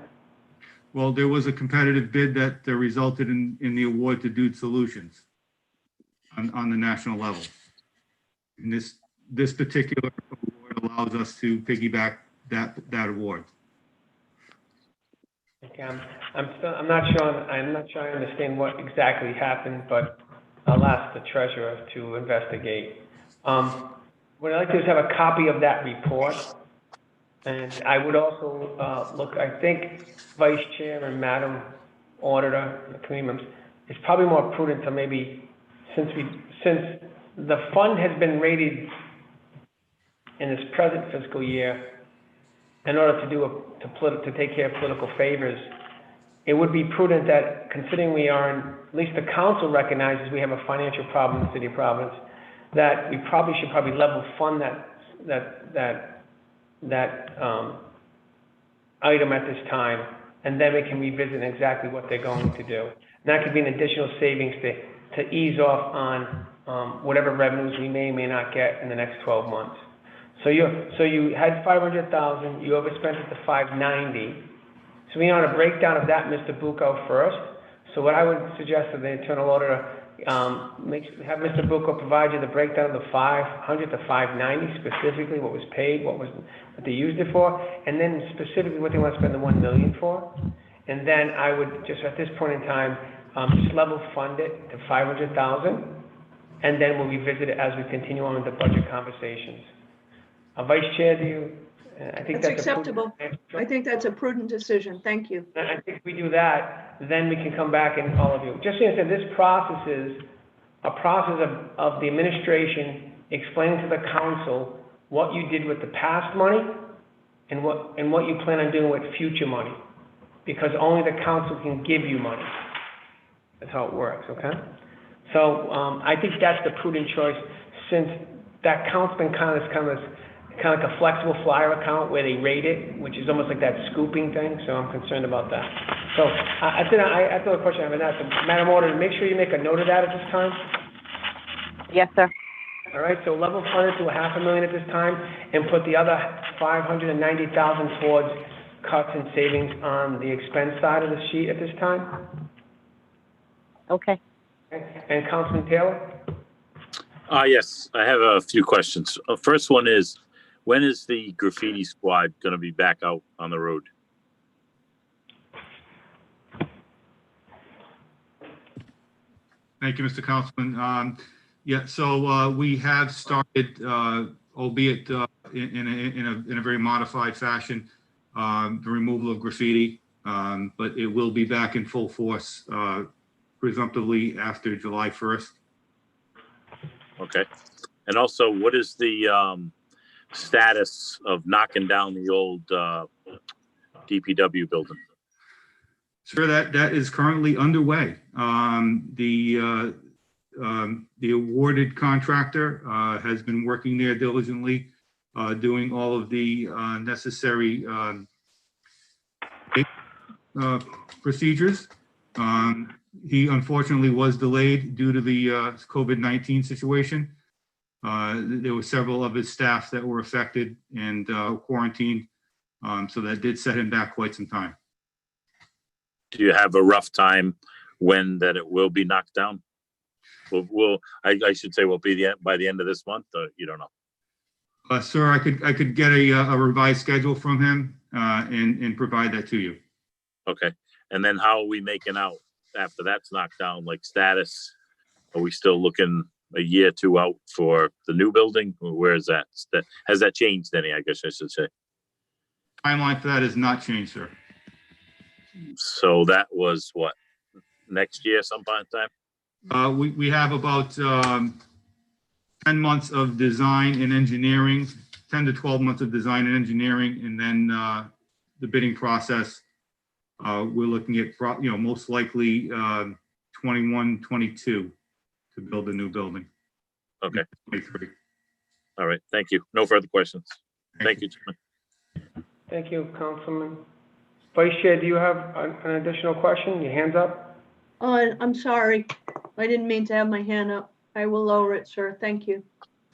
Well, there was a competitive bid that resulted in the award to Dude Solutions on the national level. And this particular award allows us to piggyback that award. Okay, I'm not sure I understand what exactly happened, but I'll ask the treasurer to investigate. What I'd like to do is have a copy of that report. And I would also I think Vice Chair and Madam Auditor, the committee members, it's probably more prudent to maybe, since the fund has been rated in this present fiscal year in order to take care of political favors, it would be prudent that, considering we are at least the council recognizes we have a financial problem in the city of Providence, that we should level fund that item at this time, and then we can revisit exactly what they're going to do. And that could be an additional savings to ease off on whatever revenues we may not get in the next 12 months. So you had 500,000, you overspent it to 590. So we want a breakdown of that, Mr. Bucco, first. So what I would suggest to the internal auditor, have Mr. Bucco provide you the breakdown of the 500 to 590, specifically what was paid, what they used it for, and then specifically what they want to spend the $1 million for. And then I would just, at this point in time, just level fund it to 500,000, and then we'll revisit it as we continue on with the budget conversations. Vice Chair, I think that's acceptable. I think that's a prudent decision. Thank you. I think if we do that, then we can come back and all of you. Just so you understand, this process is a process of the administration explaining to the council what you did with the past money and what you plan on doing with future money, because only the council can give you money. That's how it works, okay? So I think that's the prudent choice, since that account's been kind of like a flexible flyer account where they rate it, which is almost like that scooping thing, so I'm concerned about that. So I have a question I haven't asked. Madam Auditor, make sure you make a note of that at this time. Yes, sir. All right, so level fund it to $500,000 at this time, and put the other $590,000 towards cuts and savings on the expense side of the sheet at this time. Okay. And Councilman Taylor? Yes, I have a few questions. First one is, when is the graffiti squad going to be back out on the road? Thank you, Mr. Councilman. Yeah, so we have started, albeit in a very modified fashion, the removal of graffiti, but it will be back in full force, presumptively after July 1st. Okay. And also, what is the status of knocking down the old DPW building? Sir, that is currently underway. The awarded contractor has been working there diligently, doing all of the necessary procedures. He unfortunately was delayed due to the COVID-19 situation. There were several of his staff that were affected and quarantined, so that did set him back quite some time. Do you have a rough time when that it will be knocked down? I should say will be by the end of this month, or you don't know? Sir, I could get a revised schedule from him and provide that to you. Okay. And then how are we making out after that's knocked down, like status? Are we still looking a year or two out for the new building? Or where is that? Has that changed any, I guess I should say? Timeline for that has not changed, sir. So that was what, next year sometime? We have about 10 months of design and engineering, 10 to 12 months of design and engineering, and then the bidding process. We're looking at, most likely 21, 22 to build a new building. Okay. 23. All right. Thank you. No further questions. Thank you, Chairman. Thank you, Councilman. Vice Chair, do you have an additional question? Your hand's up? I'm sorry. I didn't mean to have my hand up. I will lower it, sir. Thank you.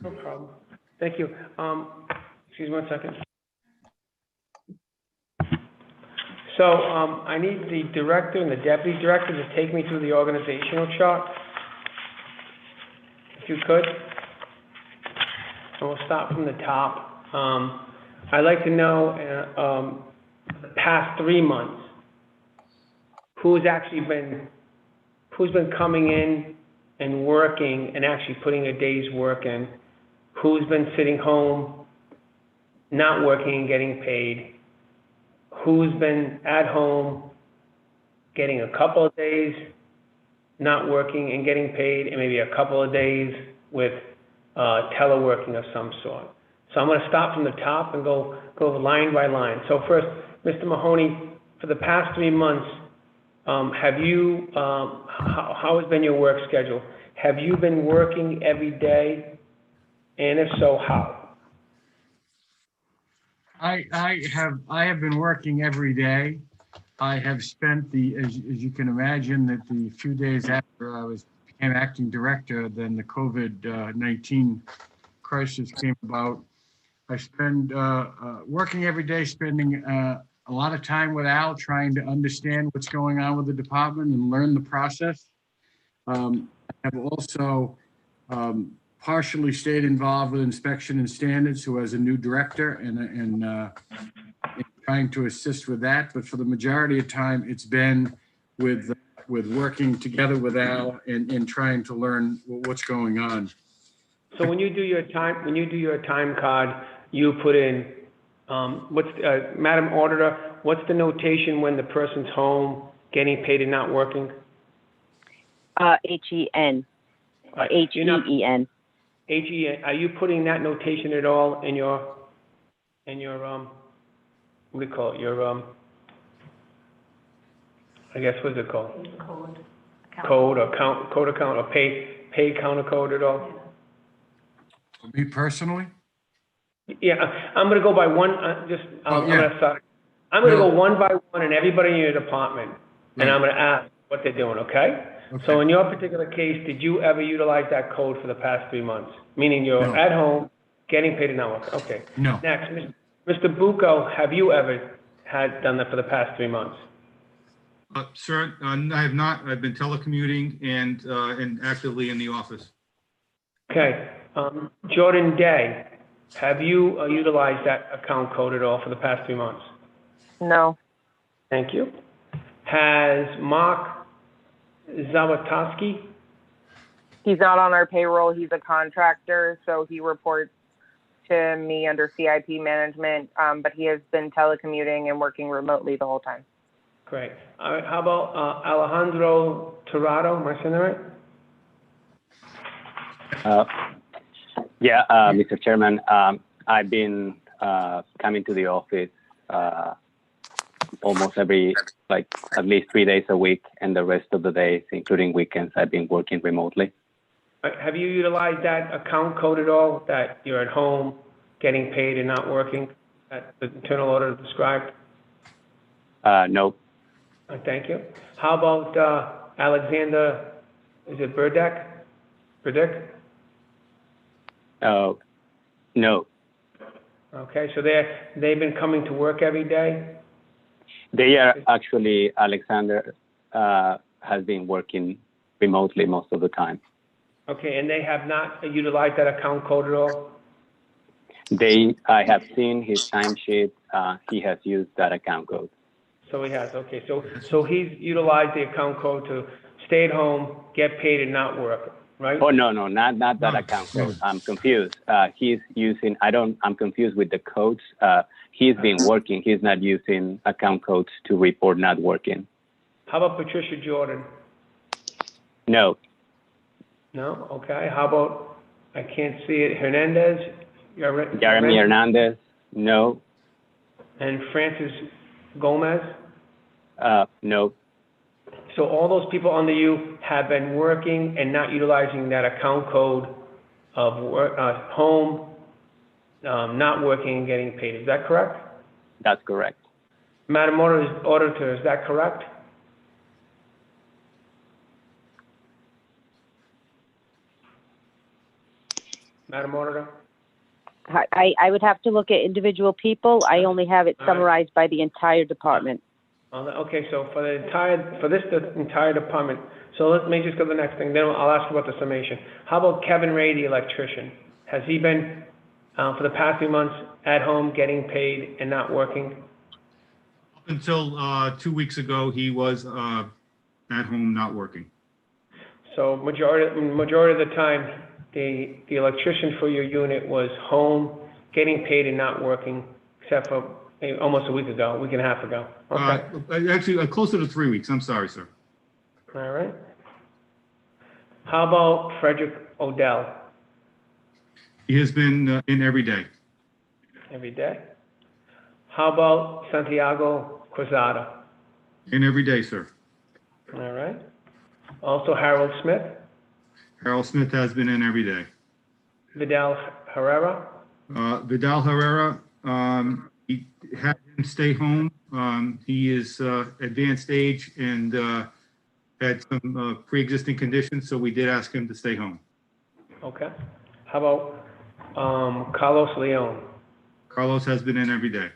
No problem. Thank you. Excuse me 1 second. So I need the director and the deputy director to take me through the organizational chart. If you could. And we'll start from the top. I'd like to know the past 3 months, who's been coming in and working and actually putting a day's work in, who's been sitting home, not working and getting paid, who's been at home getting a couple of days not working and getting paid, and maybe a couple of days with teleworking of some sort. So I'm going to start from the top and go line by line. So first, Mr. Mahoney, for the past 3 months, have you, how has been your work schedule? Have you been working every day? And if so, how? I have been working every day. I have spent as you can imagine, that the few days after I became acting director, then the COVID-19 crisis came about. I spend working every day, spending a lot of time with Al, trying to understand what's going on with the department and learn the process. I have also partially stayed involved with inspection and standards, who has a new director, and trying to assist with that. But for the majority of time, it's been with working together with Al and trying to learn what's going on. So when you do your time card, you put in Madam Auditor, what's the notation when the person's home, getting paid and not working? HEN, or HEEN. HEN. Are you putting that notation at all in your what do you call it? Your I guess what's it called? Code or code account or pay counter code at all? Me personally? Yeah, I'm gonna go by one. I'm gonna start. I'm gonna go one by one in everybody in your department, and I'm gonna ask what they're doing. Okay? So in your particular case, did you ever utilize that code for the past 3 months? Meaning you're at home, getting paid and not working. Okay. No. Next, Mr. Bucco, have you ever done that for the past 3 months? Sir, I have not. I've been telecommuting and actively in the office. Okay. Jordan Day, have you utilized that account code at all for the past 3 months? No. Thank you. Has Mark Zawatowski? He's not on our payroll. He's a contractor, so he reports to me under CIP management, but he has been telecommuting and working remotely the whole time. Great. All right. How about Alejandro Tirado? Am I saying that right? Yeah, Mr. Chairman, I've been coming to the office almost at least 3 days a week, and the rest of the days, including weekends, I've been working remotely. Have you utilized that account code at all, that you're at home, getting paid and not working, that the internal order described? No. Thank you. How about Alexander, is it Burdick? No. Okay, so they've been coming to work every day? They are actually, Alexander has been working remotely most of the time. Okay, and they have not utilized that account code at all? I have seen his timesheet. He has used that account code. So he has, okay. So he's utilized the account code to stay at home, get paid and not work, right? Oh, no, not that account code. I'm confused. He's using, I'm confused with the codes. He's been working. He's not using account codes to report not working. How about Patricia Jordan? No. No? Okay. How about, I can't see it, Hernandez? Jeremy Hernandez? No. And Francis Gomez? No. So all those people under you have been working and not utilizing that account code of work, home, not working and getting paid. Is that correct? That's correct. Madam Auditor, is that correct? Madam Auditor? I would have to look at individual people. I only have it summarized by the entire department. Okay, so for the entire department, so let me just go to the next thing, then I'll ask about the summation. How about Kevin Ray, the electrician? Has he been, for the past few months, at home getting paid and not working? Up until 2 weeks ago, he was at home not working. So majority of the time, the electrician for your unit was home, getting paid and not working, except for almost a week and a half ago. Okay. Actually, closer to 3 weeks. I'm sorry, sir. All right. How about Frederick Odell? He has been in every day. Every day. How about Santiago Quezada? In every day, sir. All right. Also Harold Smith? Harold Smith has been in every day. Vidal Herrera? Vidal Herrera, he had him stay home. He is advanced age and had some pre-existing conditions, so we did ask him to stay home. Okay. How about Carlos Leone? Carlos has been in every day.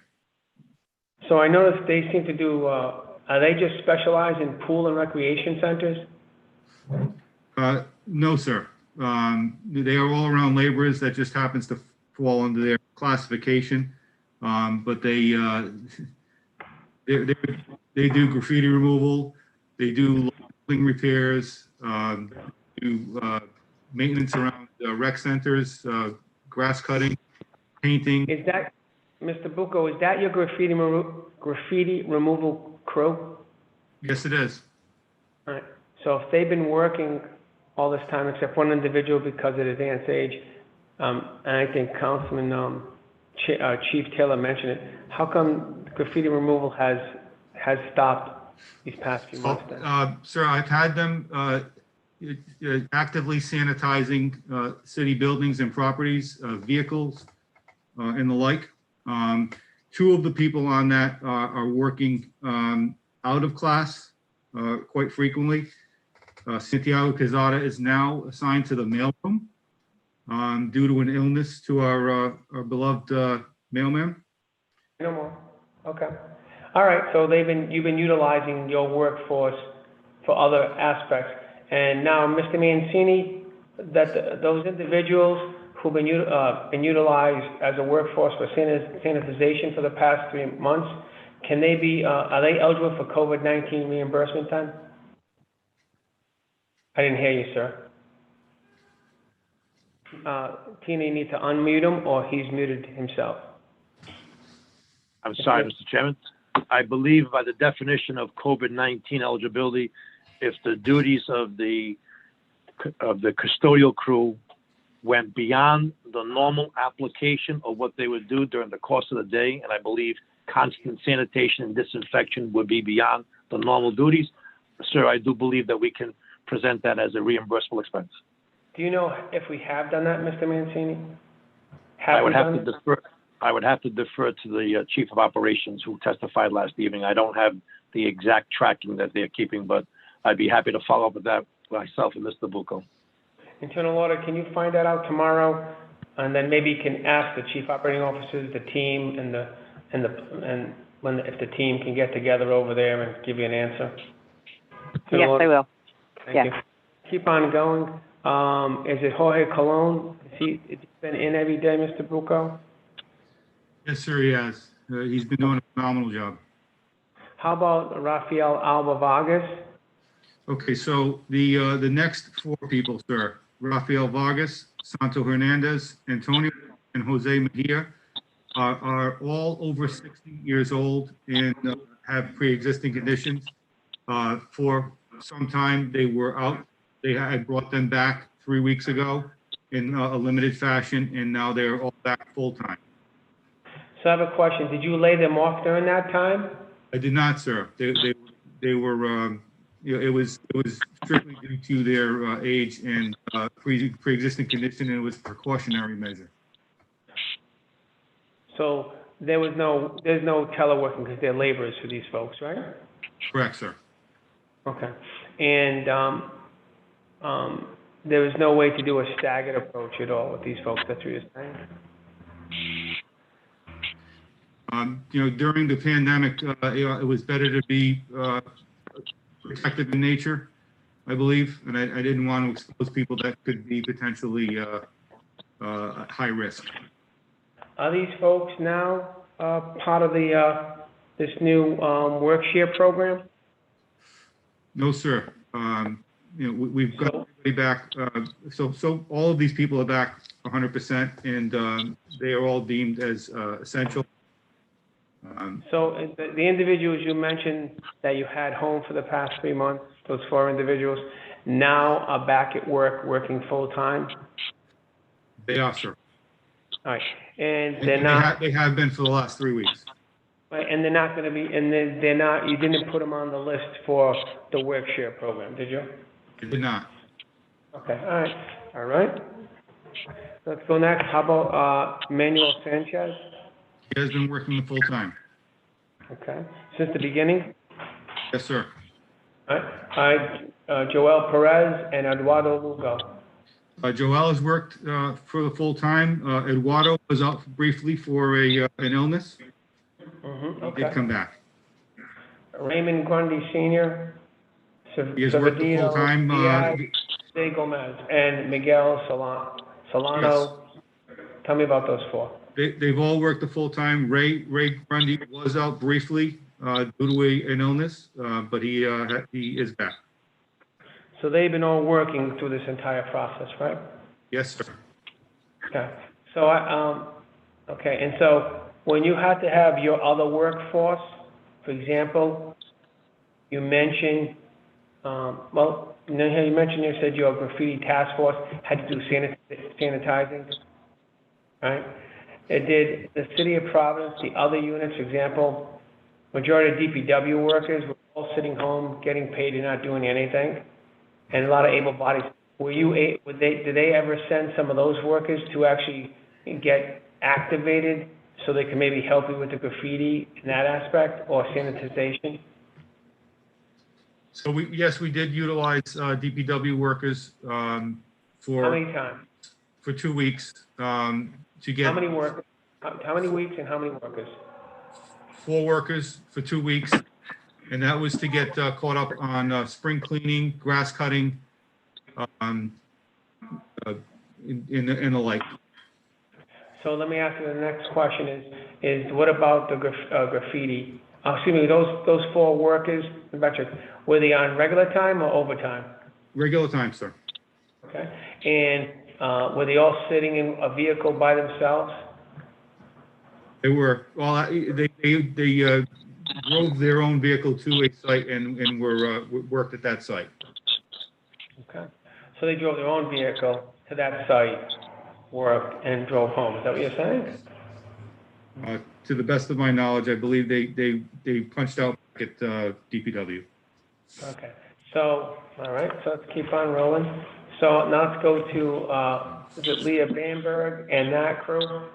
So I noticed they seem to do, are they just specialize in pool and recreation centers? No, sir. They are all around laborers. That just happens to fall under their classification. But they do graffiti removal. They do building repairs. Do maintenance around rec centers, grass cutting, painting. Is that, Mr. Bucco, is that your graffiti removal crew? Yes, it is. All right. So if they've been working all this time, except one individual because of advanced age, and I think Councilman Chief Taylor mentioned it, how come graffiti removal has stopped these past few months then? Sir, I've had them actively sanitizing city buildings and properties, vehicles, and the like. Two of the people on that are working out of class quite frequently. Santiago Quezada is now assigned to the mailroom due to an illness to our beloved mailman. No more. Okay. All right. So you've been utilizing your workforce for other aspects, and now, Mr. Mancini, those individuals who've been utilized as a workforce for sanitization for the past 3 months, can they be? Are they eligible for COVID-19 reimbursement then? I didn't hear you, sir. Tina, you need to unmute him, or he's muted himself. I'm sorry, Mr. Chairman. I believe by the definition of COVID-19 eligibility, if the duties of the custodial crew went beyond the normal application of what they would do during the course of the day, and I believe constant sanitation and disinfection would be beyond the normal duties, sir, I do believe that we can present that as a reimbursable expense. Do you know if we have done that, Mr. Mancini? I would have to defer to the chief of operations who testified last evening. I don't have the exact tracking that they're keeping, but I'd be happy to follow up with that myself and Mr. Bucco. Internal audit, can you find that out tomorrow? And then maybe you can ask the chief operating officers, the team, if the team can get together over there and give you an answer. Yes, I will. Thank Yes. you. Keep on going. Is it Jorge Colon? Has he been in every day, Mr. Bucco? Yes, sir, he has. He's been doing a phenomenal job. How about Rafael Alba Vargas? Okay, so the next four people, sir, Rafael Vargas, Santo Hernandez, Antonio, and Jose Mejia are all over 60 years old and have pre-existing conditions. For some time, they were out. I brought them back 3 weeks ago in a limited fashion, and now they're all back full-time. So I have a question. Did you lay them off during that time? I did not, sir. They were, it was strictly due to their age and pre-existing condition, and it was a precautionary measure. So there's no teleworking because they're laborers for these folks, right? Correct, sir. Okay. And there was no way to do a staggered approach at all with these folks, that's what you're saying? During the pandemic, it was better to be protective in nature, I believe, and I didn't want to expose people that could be potentially high risk. Are these folks now part of this new work share program? No, sir. We've got everybody back. So all of these people are back 100%, and they are all deemed as essential. So the individuals you mentioned that you had home for the past 3 months, those 4 individuals, now are back at work, working full-time? They are, sir. All right. And they're not... They have been for the last 3 weeks. Right, and they're not going to be, and they're not, you didn't put them on the list for the work share program, did you? I did not. Okay, all right. Let's go next. How about Manuel Sanchez? He has been working full-time. Okay, since the beginning? Yes, sir. All right, Joel Perez and Eduardo Lugo. Joel has worked for the full-time. Eduardo was out briefly for an illness. Okay. He did come back. Raymond Grundy Sr. He has worked the full-time. Jose Gomez and Miguel Solano. Yes. Tell me about those 4. They've all worked the full-time. Ray Grundy was out briefly due to an illness, but he is back. So they've been all working through this entire process, right? Yes, sir. Okay. So okay, and so when you had to have your other workforce, for example, you mentioned, you said your graffiti task force had to do sanitizing, right? Did the city of Providence, the other units, for example, majority of DPW workers were all sitting home, getting paid and not doing anything, and a lot of able bodies. Did they ever send some of those workers to actually get activated so they can maybe help you with the graffiti in that aspect or sanitization? So yes, we did utilize DPW workers for... How many times? For 2 weeks to get... How many workers? How many weeks and how many workers? 4 workers for 2 weeks, and that was to get caught up on spring cleaning, grass cutting, in the like. So let me ask you the next question is what about the graffiti? Excuse me, those 4 workers, were they on regular time or overtime? Regular time, sir. Okay. And were they all sitting in a vehicle by themselves? They were. Well, they drove their own vehicle to a site and were worked at that site. Okay. So they drove their own vehicle to that site work and drove home. Is that what you're saying? To the best of my knowledge, I believe they punched out at DPW. Okay, so, all right, so let's keep on rolling. So now let's go to, is it Leah Bamberg and that crew?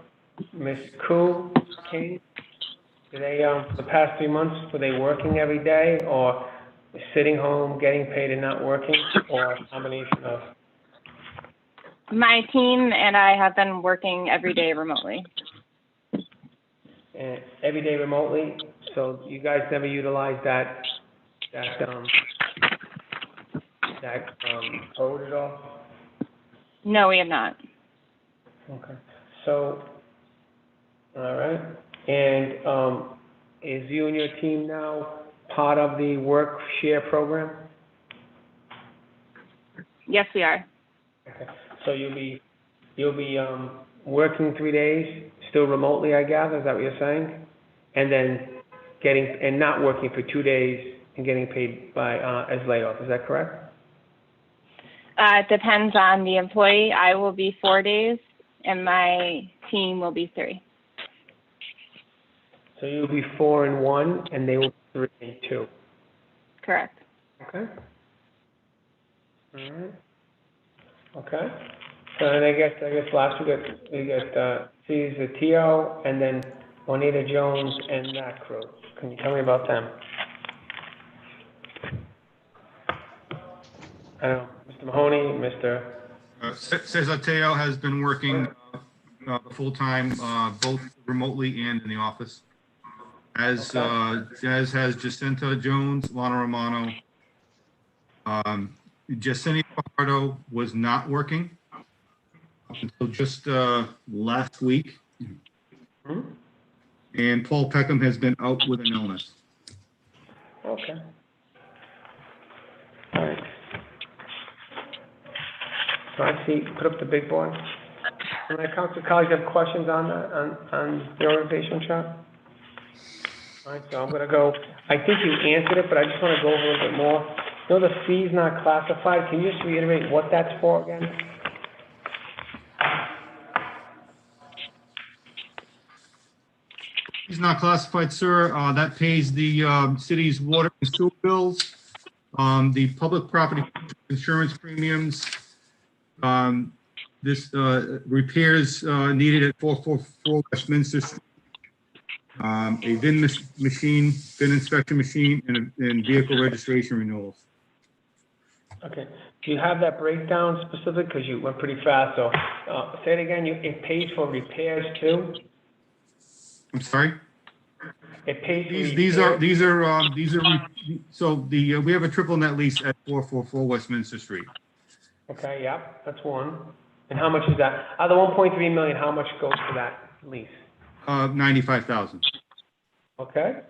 Miss Koo, King? Do they, for the past 3 months, were they working every day or sitting home, getting paid and not working, or a combination of? My team and I have been working every day remotely. And every day remotely, so you guys never utilized that code at all? No, we have not. Okay, so, all right, and, is you and your team now part of the work share program? Yes, we are. Okay, so you'll be, working 3 days, still remotely, I gather, is that what you're saying? And then and not working for 2 days and getting paid by, as layoff, is that correct? It depends on the employee. I will be 4 days and my team will be 3. So you'll be 4 and 1, and they will be 3 and 2. Correct. Okay. All right. Okay. So then I guess last we got Cesar Tio, and then Juanita Jones and that crew. Can you tell me about them? I don't know, Mr. Mahoney, Mr. Cesar Teo has been working full-time, both remotely and in the office. As has Jacinta Jones, Lana Romano. Jacinia Fajardo was not working until just last week. Hmm? And Paul Peckham has been out with an illness. Okay. All right. So I see, put up the big board. And my council colleagues have questions on that, on the organizational chart? All right, so I'm gonna go, I think you answered it, but I just wanna go over a little bit more. You know, the fees not classified, can you just reiterate what that's for again? He's not classified, sir. That pays the city's water and sewer bills, the public property insurance premiums, this repairs needed at 444 Westminster Street, a VIN machine, VIN inspection machine, and vehicle registration renewals. Okay, do you have that breakdown specific, because you went pretty fast, so, say it again, it pays for repairs too? I'm sorry? It pays for These are repairs? so we have a triple net lease at 444 Westminster Street. Okay, yeah, that's one. And how much is that? Out of the 1.3 million, how much goes to that lease? 95,000. Okay,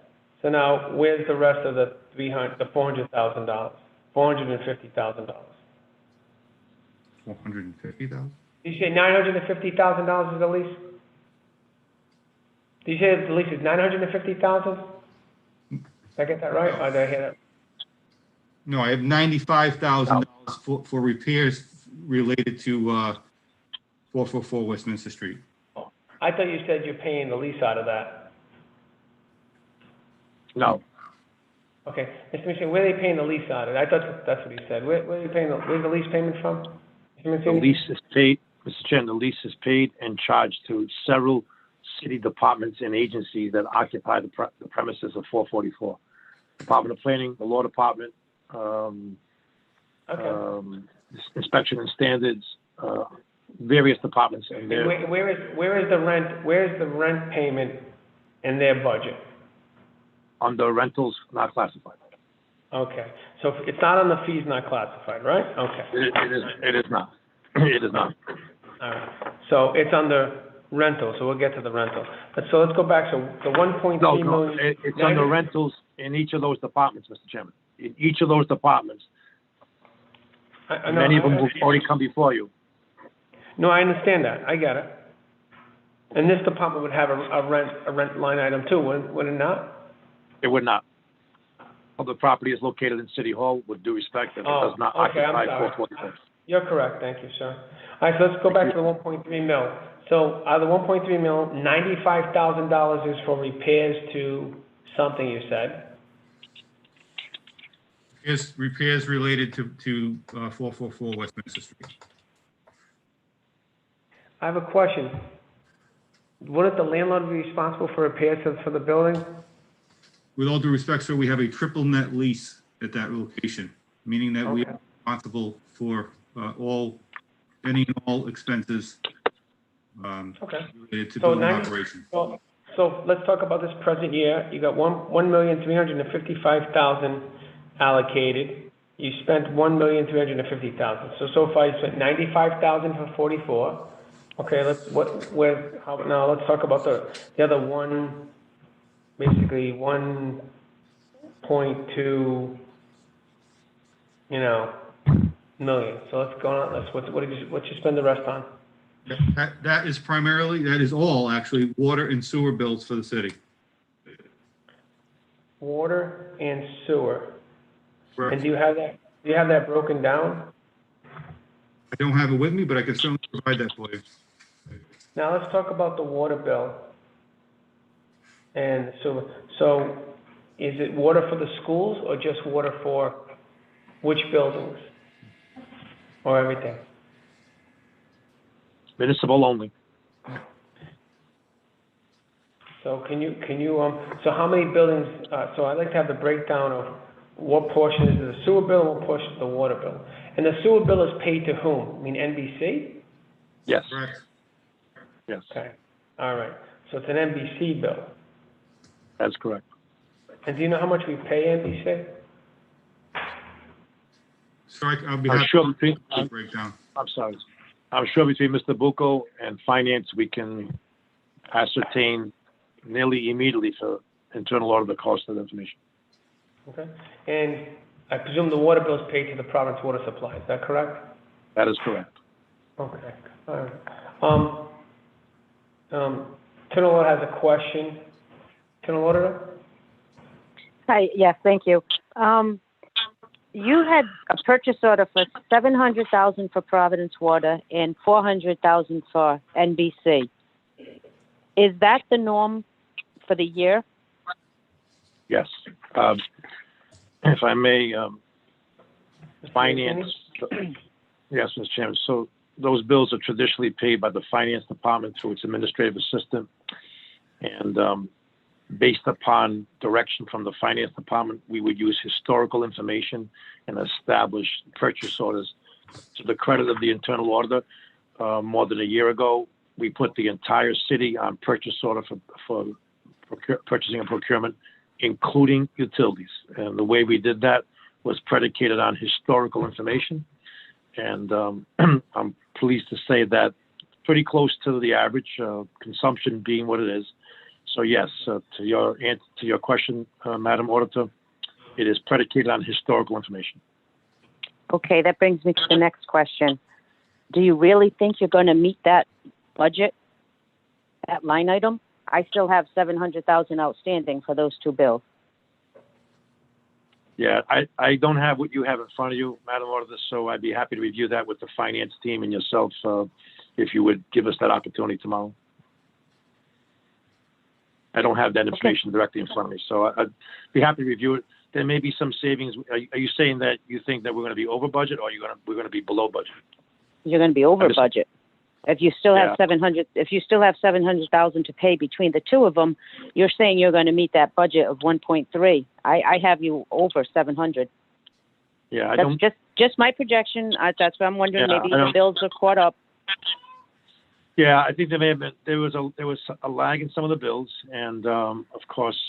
so now where's the rest of the $400,000, $450,000? $450,000? Did you say $950,000 is the lease? Did you say the lease is $950,000? Did I get that right, or did I hear that? No, I have $95,000 for repairs related to 444 Westminster Street. I thought you said you're paying the lease out of that. No. Okay, Mr. Mancini, where are they paying the lease out of? I thought that's what he said. Where are they paying where's the lease payment from? The lease is paid, Mr. Chairman, the lease is paid and charged to several city departments and agencies that occupy the premises of 444. Department of Planning, the Law Department, Inspection and Standards, various departments. And where is the rent payment in their budget? Under rentals, not classified. Okay, so it's not on the fees not classified, right? Okay. It is not. It is not. All right, so it's under rental, so we'll get to the rental. So let's go back, so the 1.3 million. It's under rentals in each of those departments, Mr. Chairman. In each of those departments. Many of them will already come before you. No, I understand that, I get it. And this department would have a rent line item too, would it not? It would not. Public property is located in City Hall, with due respect, and it does not occupy 444. You're correct, thank you, sir. All right, so let's go back to the 1.3 mil. So out of the 1.3 mil, $95,000 is for repairs to something you said. Repairs related to 444 Westminster Street. I have a question. Wouldn't the landlord be responsible for repairs for the building? With all due respect, sir, we have a triple net lease at that location, meaning that we Okay. are responsible for any and all expenses Okay. related to So building operation. So let's talk about this present year. You got $1,355,000 allocated. You spent $1,350,000. So far you spent $95,000 for 44. Okay, now let's talk about the other one, basically 1.2, million. So let's go on. What you spend the rest on? That is all actually water and sewer bills for the city. Water and sewer. Correct. And do you have that broken down? I don't have it with me, but I can certainly provide that for you. Now let's talk about the water bill. And so is it water for the schools or just water for which buildings? Or everything? Municipal only. So so how many buildings, so I'd like to have the breakdown of what portion is the sewer bill and what portion is the water bill. And the sewer bill is paid to whom? I mean NBC? Yes. Correct. Yes. Okay, all right. So it's an NBC bill. That's correct. Uh, And do you know how much we pay NBC? So I'll be I'm happy sure between, to break down. I'm sorry. I'm sure between Mr. Bucco and Finance, we can ascertain nearly immediately for internal audit the cost of the information. Okay, and I presume the water bill is paid to the Providence Water Supply, is that correct? That is correct. Okay, all right. Internal Auditor has a question. Internal Auditor? Hi, yes, thank you. You had a purchase order for $700,000 for Providence Water and $400,000 for NBC. Is that the norm for the year? Yes. If I may, Finance, yes, Mr. Chairman. So those bills are traditionally paid by the Finance Department through its administrative assistant. And based upon direction from the Finance Department, we would use historical information and establish purchase orders. To the credit of the internal auditor, more than a year ago, we put the entire city on purchase order for purchasing and procurement, including utilities. And the way we did that was predicated on historical information. And I'm pleased to say that pretty close to the average, consumption being what it is. So yes, to your question, Madam Auditor, it is predicated on historical information. Okay, that brings me to the next question. Do you really think you're going to meet that budget, that line item? I still have $700,000 outstanding for those two bills. Yeah, I don't have what you have in front of you, Madam Auditor, so I'd be happy to review that with the finance team and yourself, if you would give us that opportunity tomorrow. I don't have that information directly in front of me, so I'd be happy to review it. There may be some savings. Are you saying that you think that we're going to be over budget, or we're going to be below budget? You're going to be over budget. If you still have if you still have $700,000 to pay between the two of them, you're saying you're going to meet that budget of 1.3. I have you over 700. Yeah, That's just my projection. That's what I'm wondering. Maybe the bills are caught up. Yeah, I think there was a lag in some of the bills, and of course,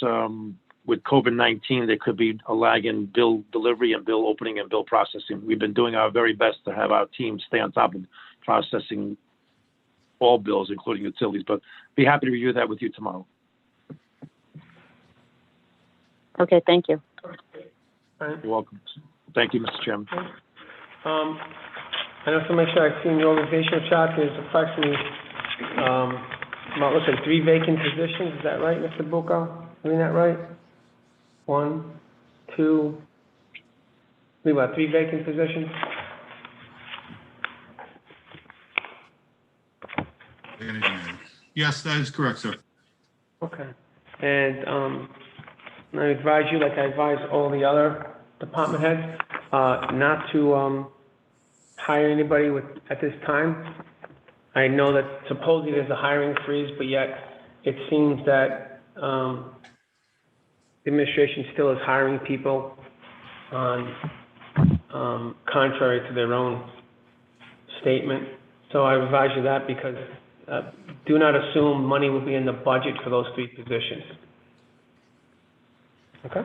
with COVID-19, there could be a lag in bill delivery and bill opening and bill processing. We've been doing our very best to have our team stay on top of processing all bills, including utilities, but be happy to review that with you tomorrow. Okay, thank you. Right. You're welcome. Thank you, Mr. Chairman. I just want to make sure I've seen the organizational chart. There's approximately, about, looks like 3 vacant positions. Is that right, Mr. Bucco? Isn't that right? 1, 2, about 3 vacant positions? Yes, that is correct, sir. Okay. And I advise you, like I advise all the other department heads, not to hire anybody at this time. I know that supposedly there's a hiring freeze, but yet it seems that the administration still is hiring people on contrary to their own statement. So I advise you that because do not assume money will be in the budget for those 3 positions. Okay?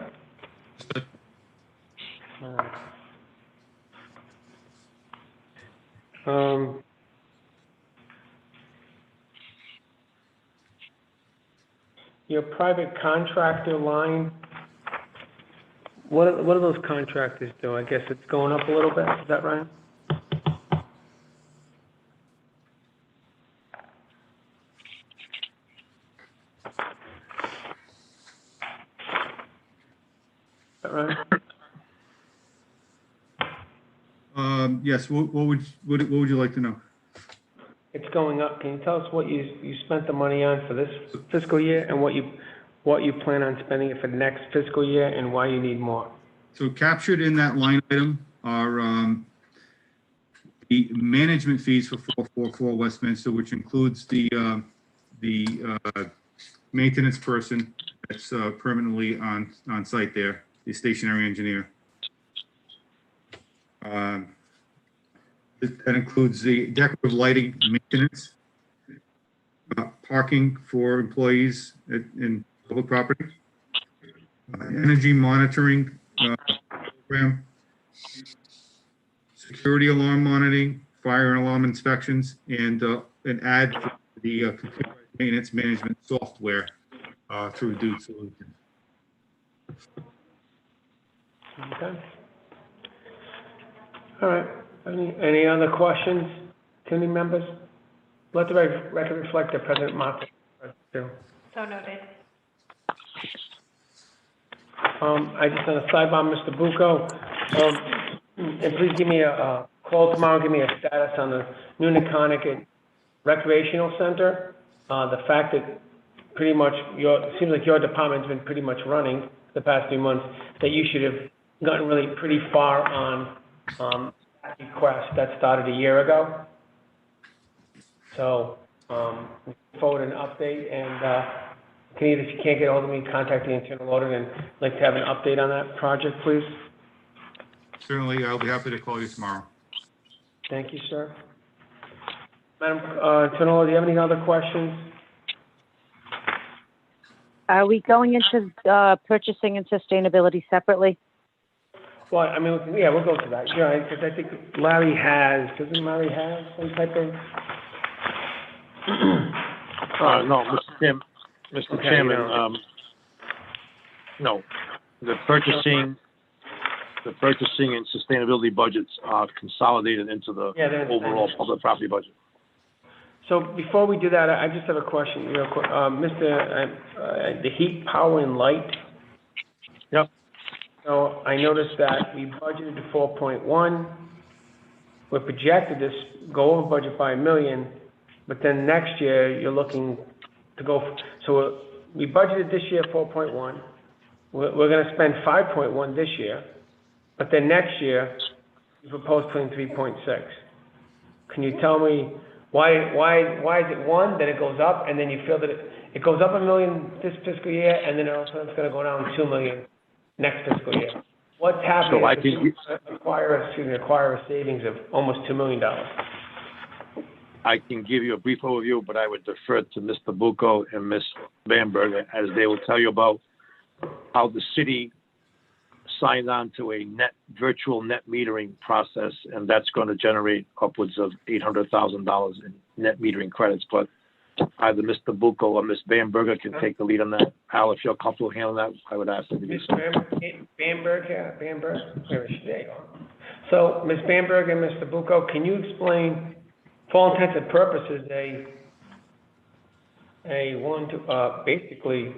Your private contractor line, what do those contractors do? I guess it's going up a little bit, is that right? Is that right? Yes, what would you like to know? It's going up. Can you tell us what you spent the money on for this fiscal year and what you plan on spending it for the next fiscal year and why you need more? So captured in that line item are the management fees for 444 Westminster, which includes the maintenance person that's permanently on site there, the stationary engineer. That includes the decorative lighting maintenance, parking for employees in public property, energy monitoring program, security alarm monitoring, fire and alarm inspections, and an ad for the computerized maintenance management software through Dude Solutions. Okay. All right. Any other questions, committee members? Let the record reflect that President Martin. So noted. I just on a sidebar, Mr. Bucco, and please give me a call tomorrow. Give me a status on the new Neconic Recreational Center. The fact that pretty much it seems like your department's been pretty much running the past few months. That you should have gotten really pretty far on request that started a year ago. So, forward an update, and if you can't get hold of me, contact the internal auditor, and I'd like to have an update on that project, please. Certainly, I'll be happy to call you tomorrow. Thank you, sir. Madam Internal Auditor, do you have any other questions? Are we going into purchasing and sustainability separately? Well, I mean, yeah, we'll go to that. Yeah, because I think Larry doesn't Larry have some type of? No, Mr. Chairman, no. The purchasing and sustainability budgets are consolidated into the overall public property budget. So before we do that, I just have a question real quick. The heat, power, and light. Yep. So I noticed that we budgeted to 4.1. We're projected to go over budget by $1 million, but then next year you're looking to go. So we budgeted this year 4.1. We're going to spend 5.1 this year, but then next year you propose putting 3.6. Can you tell me why is it 1, then it goes up, and then you feel that it goes up $1 million this fiscal year, and then also it's going to go down $2 million next fiscal year? What's happening? So I think acquire a savings of almost $2 million. I can give you a brief overview, but I would defer to Mr. Bucco and Ms. Bamberger, as they will tell you about how the city signed on to a virtual net metering process, and that's going to generate upwards of $800,000 in net metering credits. But either Mr. Bucco or Ms. Bamberger can take the lead on that. Al, if you're comfortable handling that, I would ask them to do so. Bamberger, where is she? There you go. So, Ms. Bamberger and Mr. Bucco, can you explain, for all intents and purposes, basically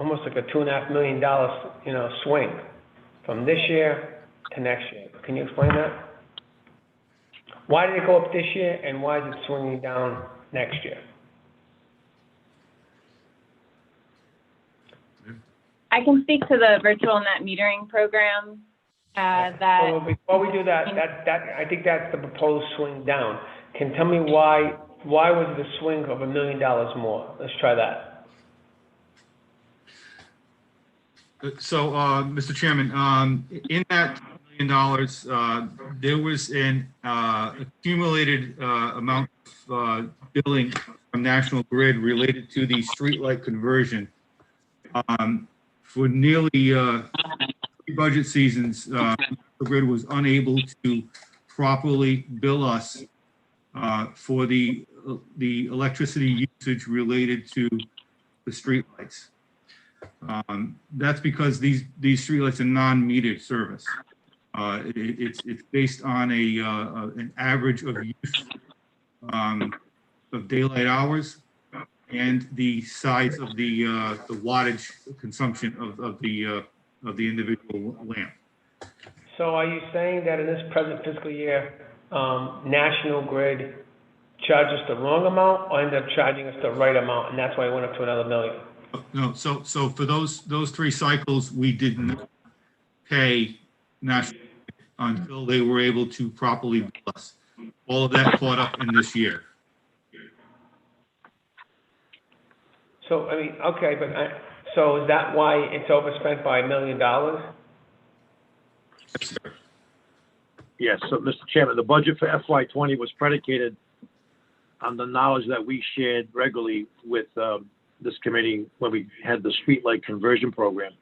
almost like a $2.5 million, swing from this year to next year? Can you explain that? Why did it go up this year, and why is it swinging down next year? I can speak to the virtual net metering program, that, Well, before we do that, I think that's the proposed swing down. Can tell me why was the swing of $1 million more? Let's try that. So, Mr. Chairman, in that $1 million, there was an accumulated amount of billing from National Grid related to the streetlight conversion. For nearly 3 budget seasons, National Grid was unable to properly bill us for the electricity usage related to the streetlights. That's because these streetlights are non-metered service. It's based on an average of use of daylight hours and the size of the wattage consumption of the individual lamp. So are you saying that in this present fiscal year, National Grid charged us the wrong amount or ended up charging us the right amount, and that's why it went up to another $1 million? No, so for those 3 cycles, we didn't pay National Grid until they were able to properly bill us. All of that caught up in this year. So, I mean, okay, but so is that why it's overspent by $1 million? Yes, sir. Yes, so Mr. Chairman, the budget for FY20 was predicated on the knowledge that we shared regularly with this committee when we had the streetlight conversion program.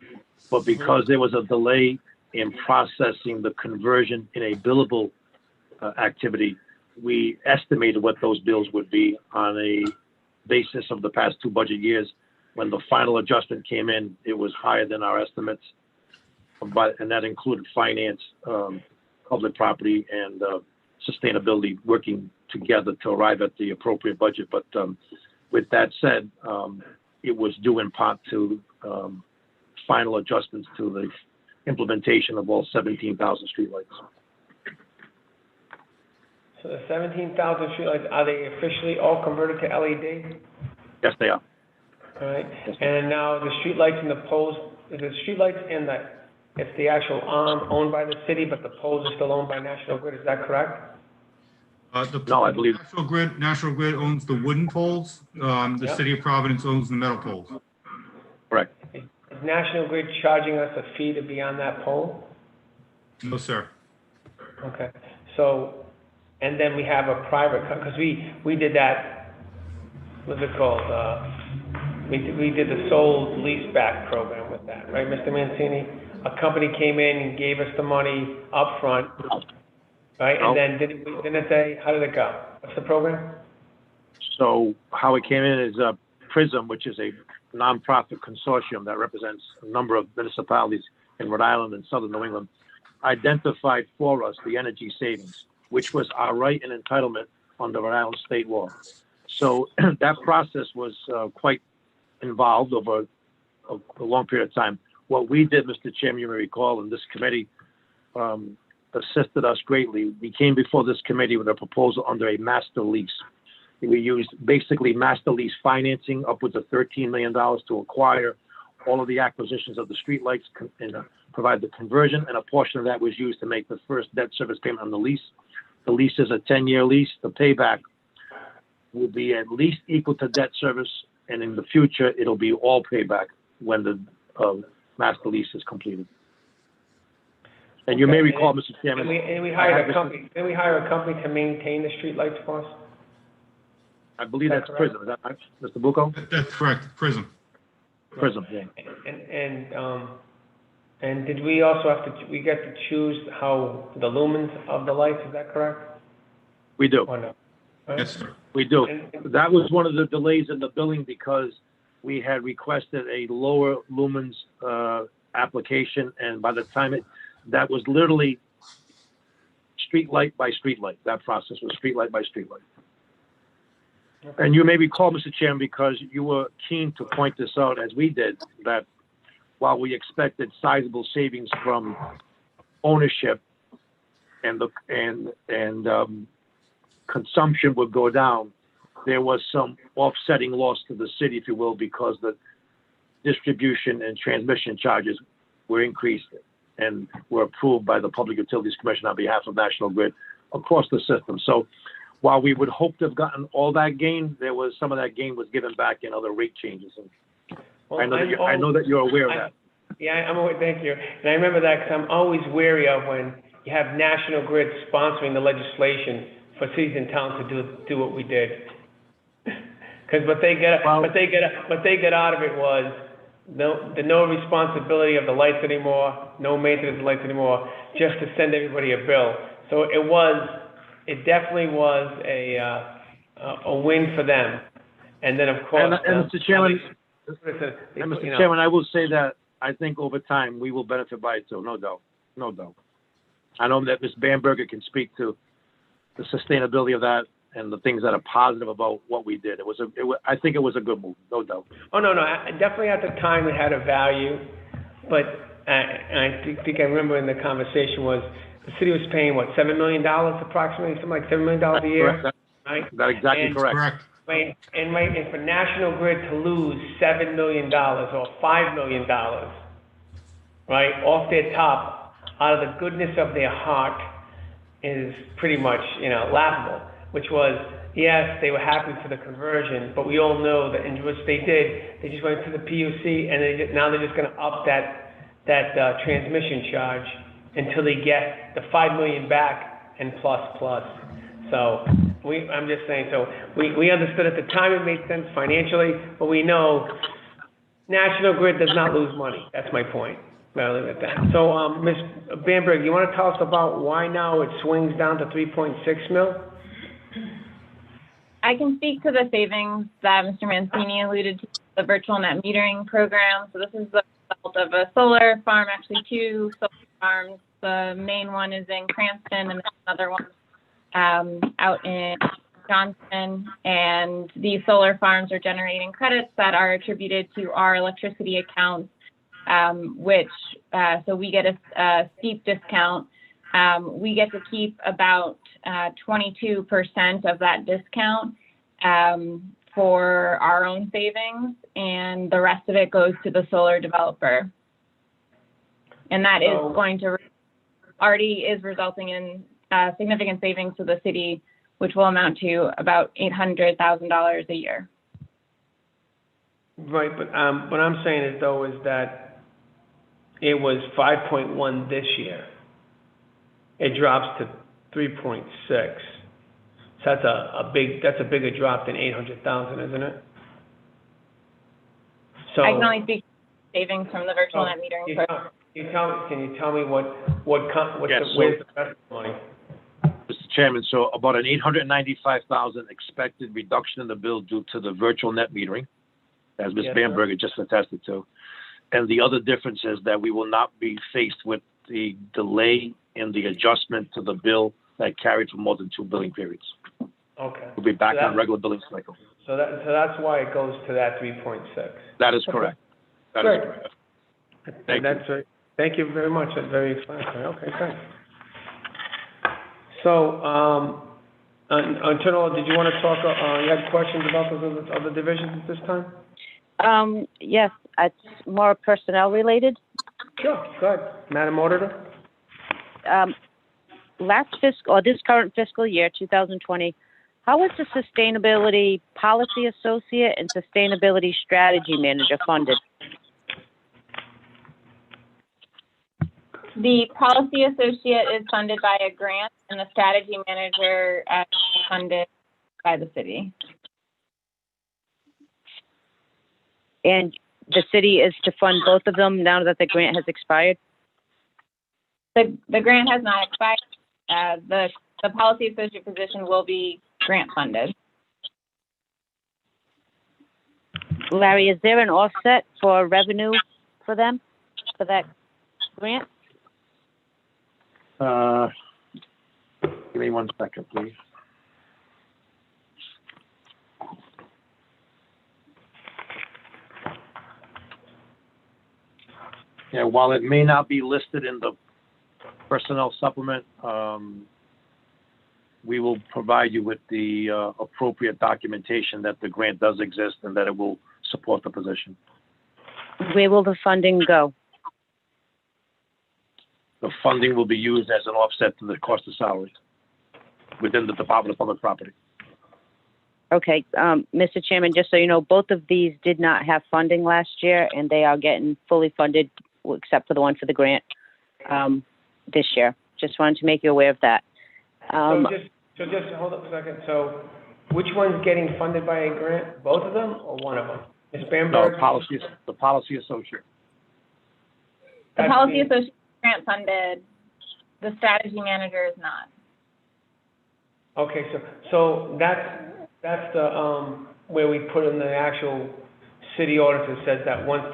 But because there was a delay in processing the conversion in a billable activity, we estimated what those bills would be on a basis of the past 2 budget years. When the final adjustment came in, it was higher than our estimates, and that included finance, public property, and sustainability working together to arrive at the appropriate budget. But with that said, it was due in part to final adjustments to the implementation of all 17,000 streetlights. So the 17,000 streetlights, are they officially all converted to LED? Yes, they are. All right, and now the streetlights and the poles, the streetlights and it's the actual arm owned by the city, but the poles are still owned by National Grid, is that correct? No, I believe. National Grid owns the wooden poles. The city of Providence owns the metal poles. Correct. Is National Grid charging us a fee to be on that pole? No, sir. Okay, so, and then we have a private, because we did that, what's it called? We did the sole lease back program with that, right, Mr. Mancini? A company came in and gave us the money up front, right? And then didn't they, how did it go? What's the program? So how it came in is PRISM, which is a nonprofit consortium that represents a number of municipalities in Rhode Island and Southern New England, identified for us the energy savings, which was our right and entitlement under Rhode Island state law. So that process was quite involved over a long period of time. What we did, Mr. Chairman, you may recall, and this committee assisted us greatly. We came before this committee with a proposal under a master lease. We used basically master lease financing upwards of $13 million to acquire all of the acquisitions of the streetlights and provide the conversion, and a portion of that was used to make the first debt service payment on the lease. The lease is a 10-year lease. The payback will be at least equal to debt service, and in the future, it'll be all payback when the master lease is completed. And you may recall, Mr. Chairman. And we hired a company. Did we hire a company to maintain the streetlights for us? I believe that's PRISM. Is that right, Mr. Bucco? That's correct. PRISM. PRISM, yeah. And did we also we get to choose how the lumens of the lights? Is that correct? We do. Or no? Right? Yes, sir. We do. That was one of the delays in the billing because we had requested a lower lumens application, and by the time that was literally street light by street light. That process was street light by street light. Okay. And you may recall, Mr. Chairman, because you were keen to point this out, as we did, that while we expected sizable savings from ownership and consumption would go down, there was some offsetting loss to the city, if you will, because the distribution and transmission charges were increased and were approved by the Public Utilities Commission on behalf of National Grid across the system. So while we would hope to have gotten all that gain, there was some of that gain was given back in other rate changes. And Well, I know that you're aware of that. Yeah, I'm aware, thank you. And I remember that because I'm always wary of when you have National Grid sponsoring the legislation for cities and towns to do what we did. Because what they get out of it was no responsibility of the lights anymore, no maintenance of the lights anymore, just to send everybody a bill. So it definitely was a win for them. And then of course, and Mr. Chairman, Chairman, I will say that I think over time we will benefit by it too, no doubt, no doubt. I know that Ms. Bamberger can speak to the sustainability of that and the things that are positive about what we did. I think it was a good move, no doubt. Oh, no, definitely at the time it had a value, but I think I remember in the conversation was the city was paying, what, $7 million approximately, something like $7 million a year? Correct. Right? That's exactly correct. Right, and for National Grid to lose $7 million or $5 million, right, off their top, out of the goodness of their heart, is pretty much, laughable. Which was, yes, they were happy for the conversion, but we all know that in which they did, they just went to the PUC and now they're just going to up that transmission charge until they get the $5 million back and plus. So I'm just saying, so we understood at the time it made sense financially, but we know National Grid does not lose money. That's my point. I'll leave it at that. So, Ms. Bamberg, you want to tell us about why now it swings down to 3.6 mil? I can speak to the savings that Mr. Mancini alluded to, the virtual net metering program. So this is the result of a solar farm, actually 2 solar farms. The main one is in Cranston and another one out in Johnson. And these solar farms are generating credits that are attributed to our electricity accounts, so we get a steep discount. We get to keep about 22% of that discount for our own savings, and the rest of it goes to the solar developer. And that is already is resulting in significant savings to the city, which will amount to about $800,000 a year. Right, but what I'm saying is that it was 5.1 this year. It drops to 3.6. So that's a bigger drop than 800,000, isn't it? So I can only speak to savings from the virtual net metering program. Can you tell me where's the rest of the money? Mr. Chairman, so about an 895,000 expected reduction in the bill due to the virtual net metering, as Ms. Bamberger just attested to. And the other difference is that we will not be faced with the delay in the adjustment to the bill that carried for more than 2 billing periods. Okay. We'll be back on regular billing cycle. So that's why it goes to that 3.6. That is correct. That is correct. Thank you very much. That's very explanatory. Okay, thanks. So, Internal, did you want to talk, you had questions about those other divisions at this time? Yes, it's more personnel related. Sure, go ahead. Madam Auditor? This current fiscal year, 2020, how is the Sustainability Policy Associate and Sustainability Strategy Manager funded? The Policy Associate is funded by a grant, and the Strategy Manager is funded by the city. And the city is to fund both of them now that the grant has expired? The grant has not expired. The Policy Associate position will be grant funded. Larry, is there an offset for revenue for them, for that grant? Give me 1 second, please. Yeah, while it may not be listed in the personnel supplement, we will provide you with the appropriate documentation that the grant does exist and that it will support the position. Where will the funding go? The funding will be used as an offset to the cost of salary within the Department of Public Property. Okay, Mr. Chairman, just so you know, both of these did not have funding last year, and they are getting fully funded, except for the one for the grant, this year. Just wanted to make you aware of that. So just hold up a second. So which one's getting funded by a grant? Both of them or one of them? Ms. Bamberg? No, the policy associate. The policy associate is grant funded. The strategy manager is not. Okay, so that's the, where we put in the actual city ordinance that says that once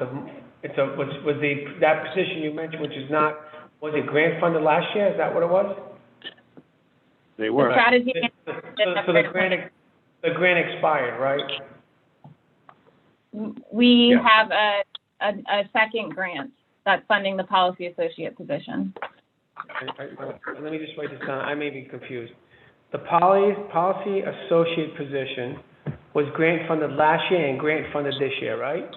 that position you mentioned, which is not, was it grant funded last year? Is that what it was? They were. The strategy So the grant expired, right? We have a second grant that's funding the policy associate position. Let me just write this down. I may be confused. The policy associate position was grant funded last year and grant funded this year, right?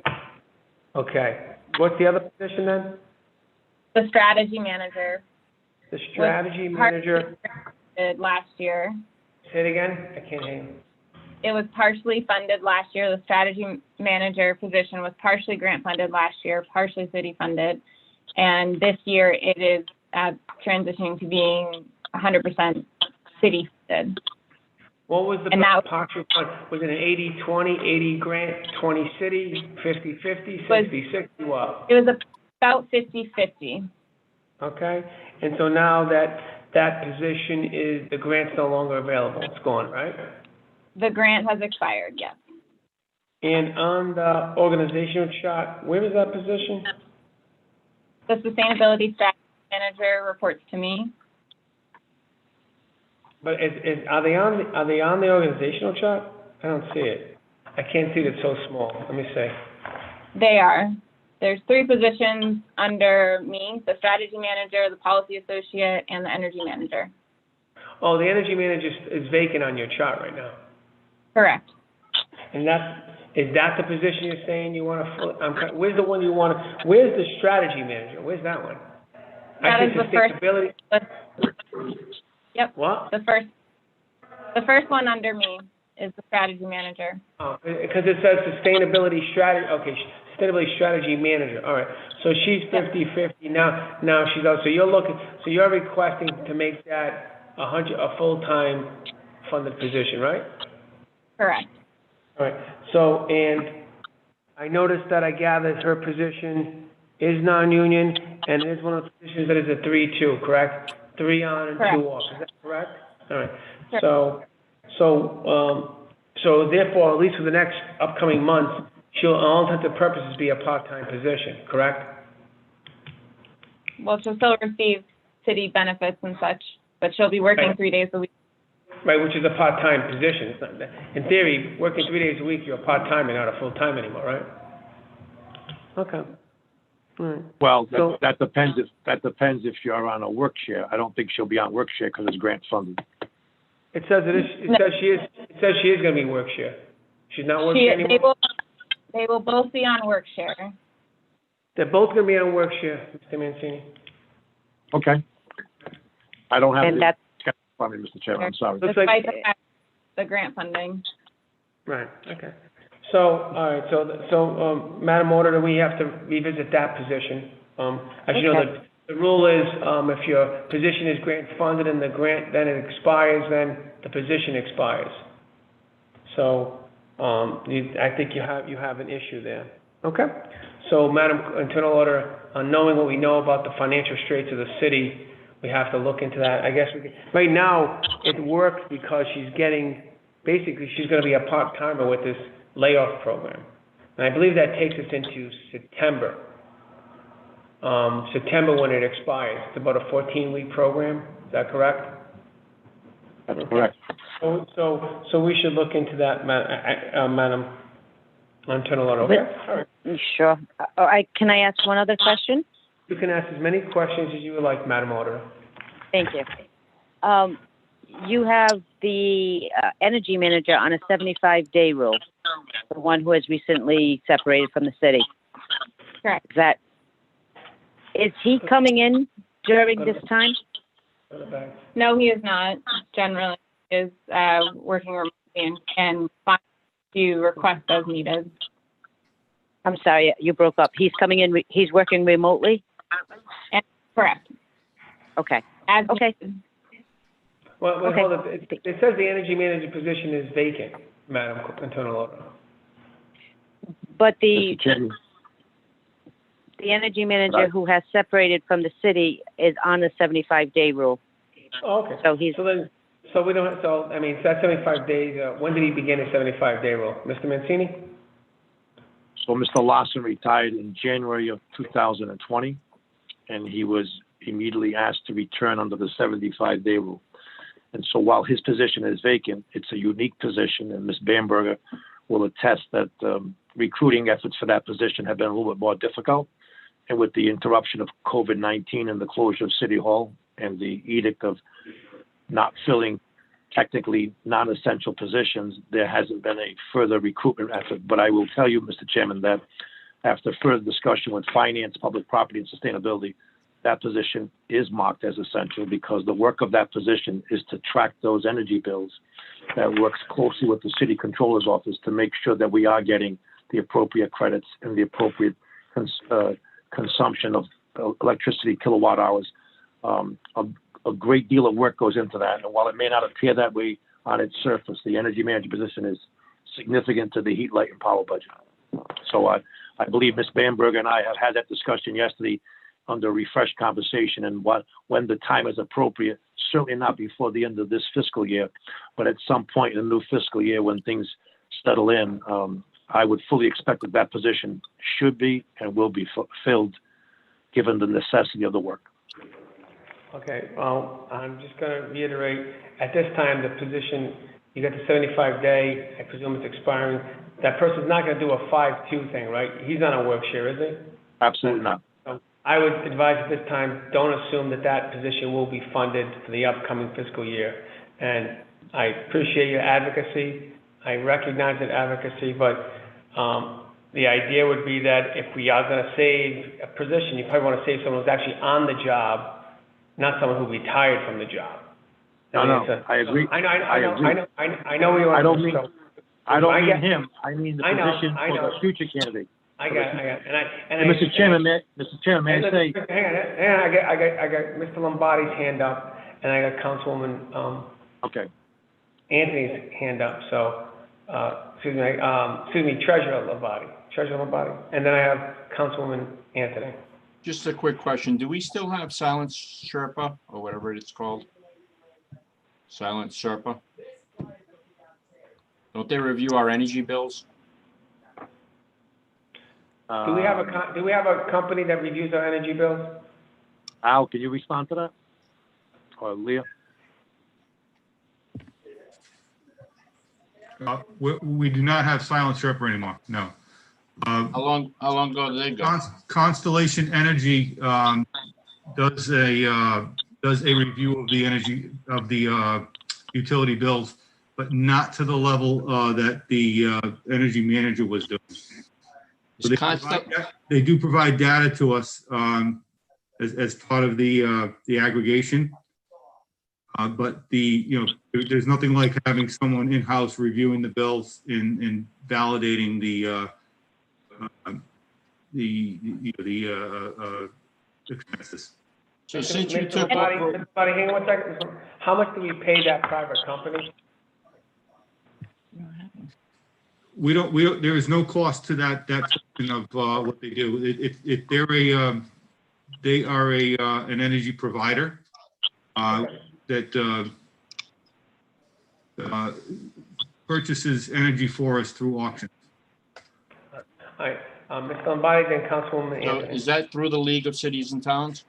Okay. What's the other position then? The strategy manager. The strategy manager. Last year. Say it again. I can't hear you. It was partially funded last year. The strategy manager position was partially grant funded last year, partially city funded. And this year it is transitioning to being 100% city funded. What was the partial fund? Was it an 80-20, 80 grant, 20 city, 50-50, 60-60, what? It was about 50-50. Okay. And so now that position is, the grant's no longer available. It's gone, right? The grant has expired, yes. And on the organizational chart, where is that position? The sustainability strategy manager reports to me. But are they on the organizational chart? I don't see it. I can't see it, it's so small. Let me see. They are. There's 3 positions under me: the strategy manager, the policy associate, and the energy manager. Oh, the energy manager is vacant on your chart right now. Correct. And is that the position you're saying you want to? Where's the one you want to? Where's the strategy manager? Where's that one? That is the first. Yep. What? The first one under me is the strategy manager. Oh, because it says sustainability strategy. Okay, sustainability strategy manager. All right. So she's 50-50 now. She's out. So you're requesting to make that a full-time funded position, right? Correct. All right. So, and I noticed that I gathered her position is non-union, and it is one of the positions that is a 3-2, correct? 3 on and 2 off. Is that correct? All right. Correct. So therefore, at least for the next upcoming months, she'll, all intents and purposes, be a part-time position, correct? Well, she'll still receive city benefits and such, but she'll be working 3 days a week. Right, which is a part-time position. It's not, in theory, working 3 days a week, you're a part-time and not a full-time anymore, right? Okay. All right. Well, that depends if you're on a work share. I don't think she'll be on work share because it's grant funded. It says it is. It says she is going to be work share. She's not working anymore. They will both be on work share. They're both going to be on work share, Mr. Mancini. Okay. I don't have And that's Pardon me, Mr. Chairman, I'm sorry. Despite the grant funding. Right, okay. So, all right, so Madam Auditor, we have to revisit that position. As you know, the rule is, if your position is grant funded and the grant, then it expires, then the position expires. So, I think you have an issue there. Okay? So, Madam Internal Auditor, knowing what we know about the financial straits of the city, we have to look into that. I guess right now, it works because she's getting, basically, she's going to be a part-timer with this layoff program. And I believe that takes us into September. September when it expires. It's about a 14-week program. Is that correct? That's correct. So we should look into that, Madam Internal Auditor. Okay? All right. Sure. Can I ask one other question? You can ask as many questions as you would like, Madam Auditor. Thank you. you have the energy manager on a 75-day rule, the one who has recently separated from the city. Correct. Is he coming in during this time? No, he is not. Generally, he is working remotely and fine to request as needed. I'm sorry, you broke up. He's coming in, he's working remotely? Correct. Okay. Okay. Well, Okay. hold on. It says the energy manager position is vacant, Madam Internal Auditor. But the Mr. Chairman, energy manager who has separated from the city is on the 75-day rule. Oh, okay. So he's, So we don't, so, I mean, so that's 75 days. When did he begin his 75-day rule? Mr. Mancini? so Mr. Lawson retired in January of 2020, and he was immediately asked to return under the 75-day rule. And so while his position is vacant, it's a unique position, and Ms. Bamberger will attest that recruiting efforts for that position have been a little bit more difficult. And with the interruption of COVID-19 and the closure of City Hall and the edict of not filling technically non-essential positions, there hasn't been a further recruitment effort. But I will tell you, Mr. Chairman, that after further discussion with Finance, Public Property, and Sustainability, that position is marked as essential because the work of that position is to track those energy bills. That works closely with the City Controller's Office to make sure that we are getting the appropriate credits and the appropriate consumption of electricity kilowatt hours. A great deal of work goes into that, and while it may not appear that way on its surface, the energy manager position is significant to the heat, light, and power budget. So I believe Ms. Bamberger and I have had that discussion yesterday under refreshed conversation, and when the time is appropriate, certainly not before the end of this fiscal year, but at some point in the new fiscal year when things settle in, I would fully expect that position should be and will be filled given the necessity of the work. Okay, well, I'm just going to reiterate, at this time, the position, you got the 75-day, I presume it's expiring. That person's not going to do a 5-2 thing, right? He's not on work share, is he? Absolutely not. So I would advise at this time, don't assume that that position will be funded for the upcoming fiscal year. And I appreciate your advocacy. I recognize that advocacy, but the idea would be that if we are going to save a position, you probably want to save someone who's actually on the job, not someone who retired from the job. No, I agree. I know we want. I don't mean him. I mean the position for the future candidate. I got it. And Mr. Chairman, may I say? Hang on. I got Mr. Lombardi's hand up, and I got Councilwoman Anthony's hand up. So, excuse me, Treasurer Lombardi, and then I have Councilwoman Anthony. Just a quick question. Do we still have Silent Sherpa or whatever it's called? Silent Sherpa? Don't they review our energy bills? Do we have a company that reviews our energy bills? Al, can you respond to that? Or Leah? We do not have Silent Sherpa anymore, no. How long ago did they go? Constellation Energy does a review of the energy of the utility bills, but not to the level that the energy manager was doing. So they do provide data to us as part of the aggregation, but there's nothing like having someone in-house reviewing the bills and validating the expenses. So since you Mr. took Lombardi, hang on 1 second. How much do we pay that private company? There is no cost to that section of what they do. They are an energy provider that purchases energy for us through auctions. All right, Mr. Lombardi, then Councilwoman So Anthony. is that through the League of Cities and Towns?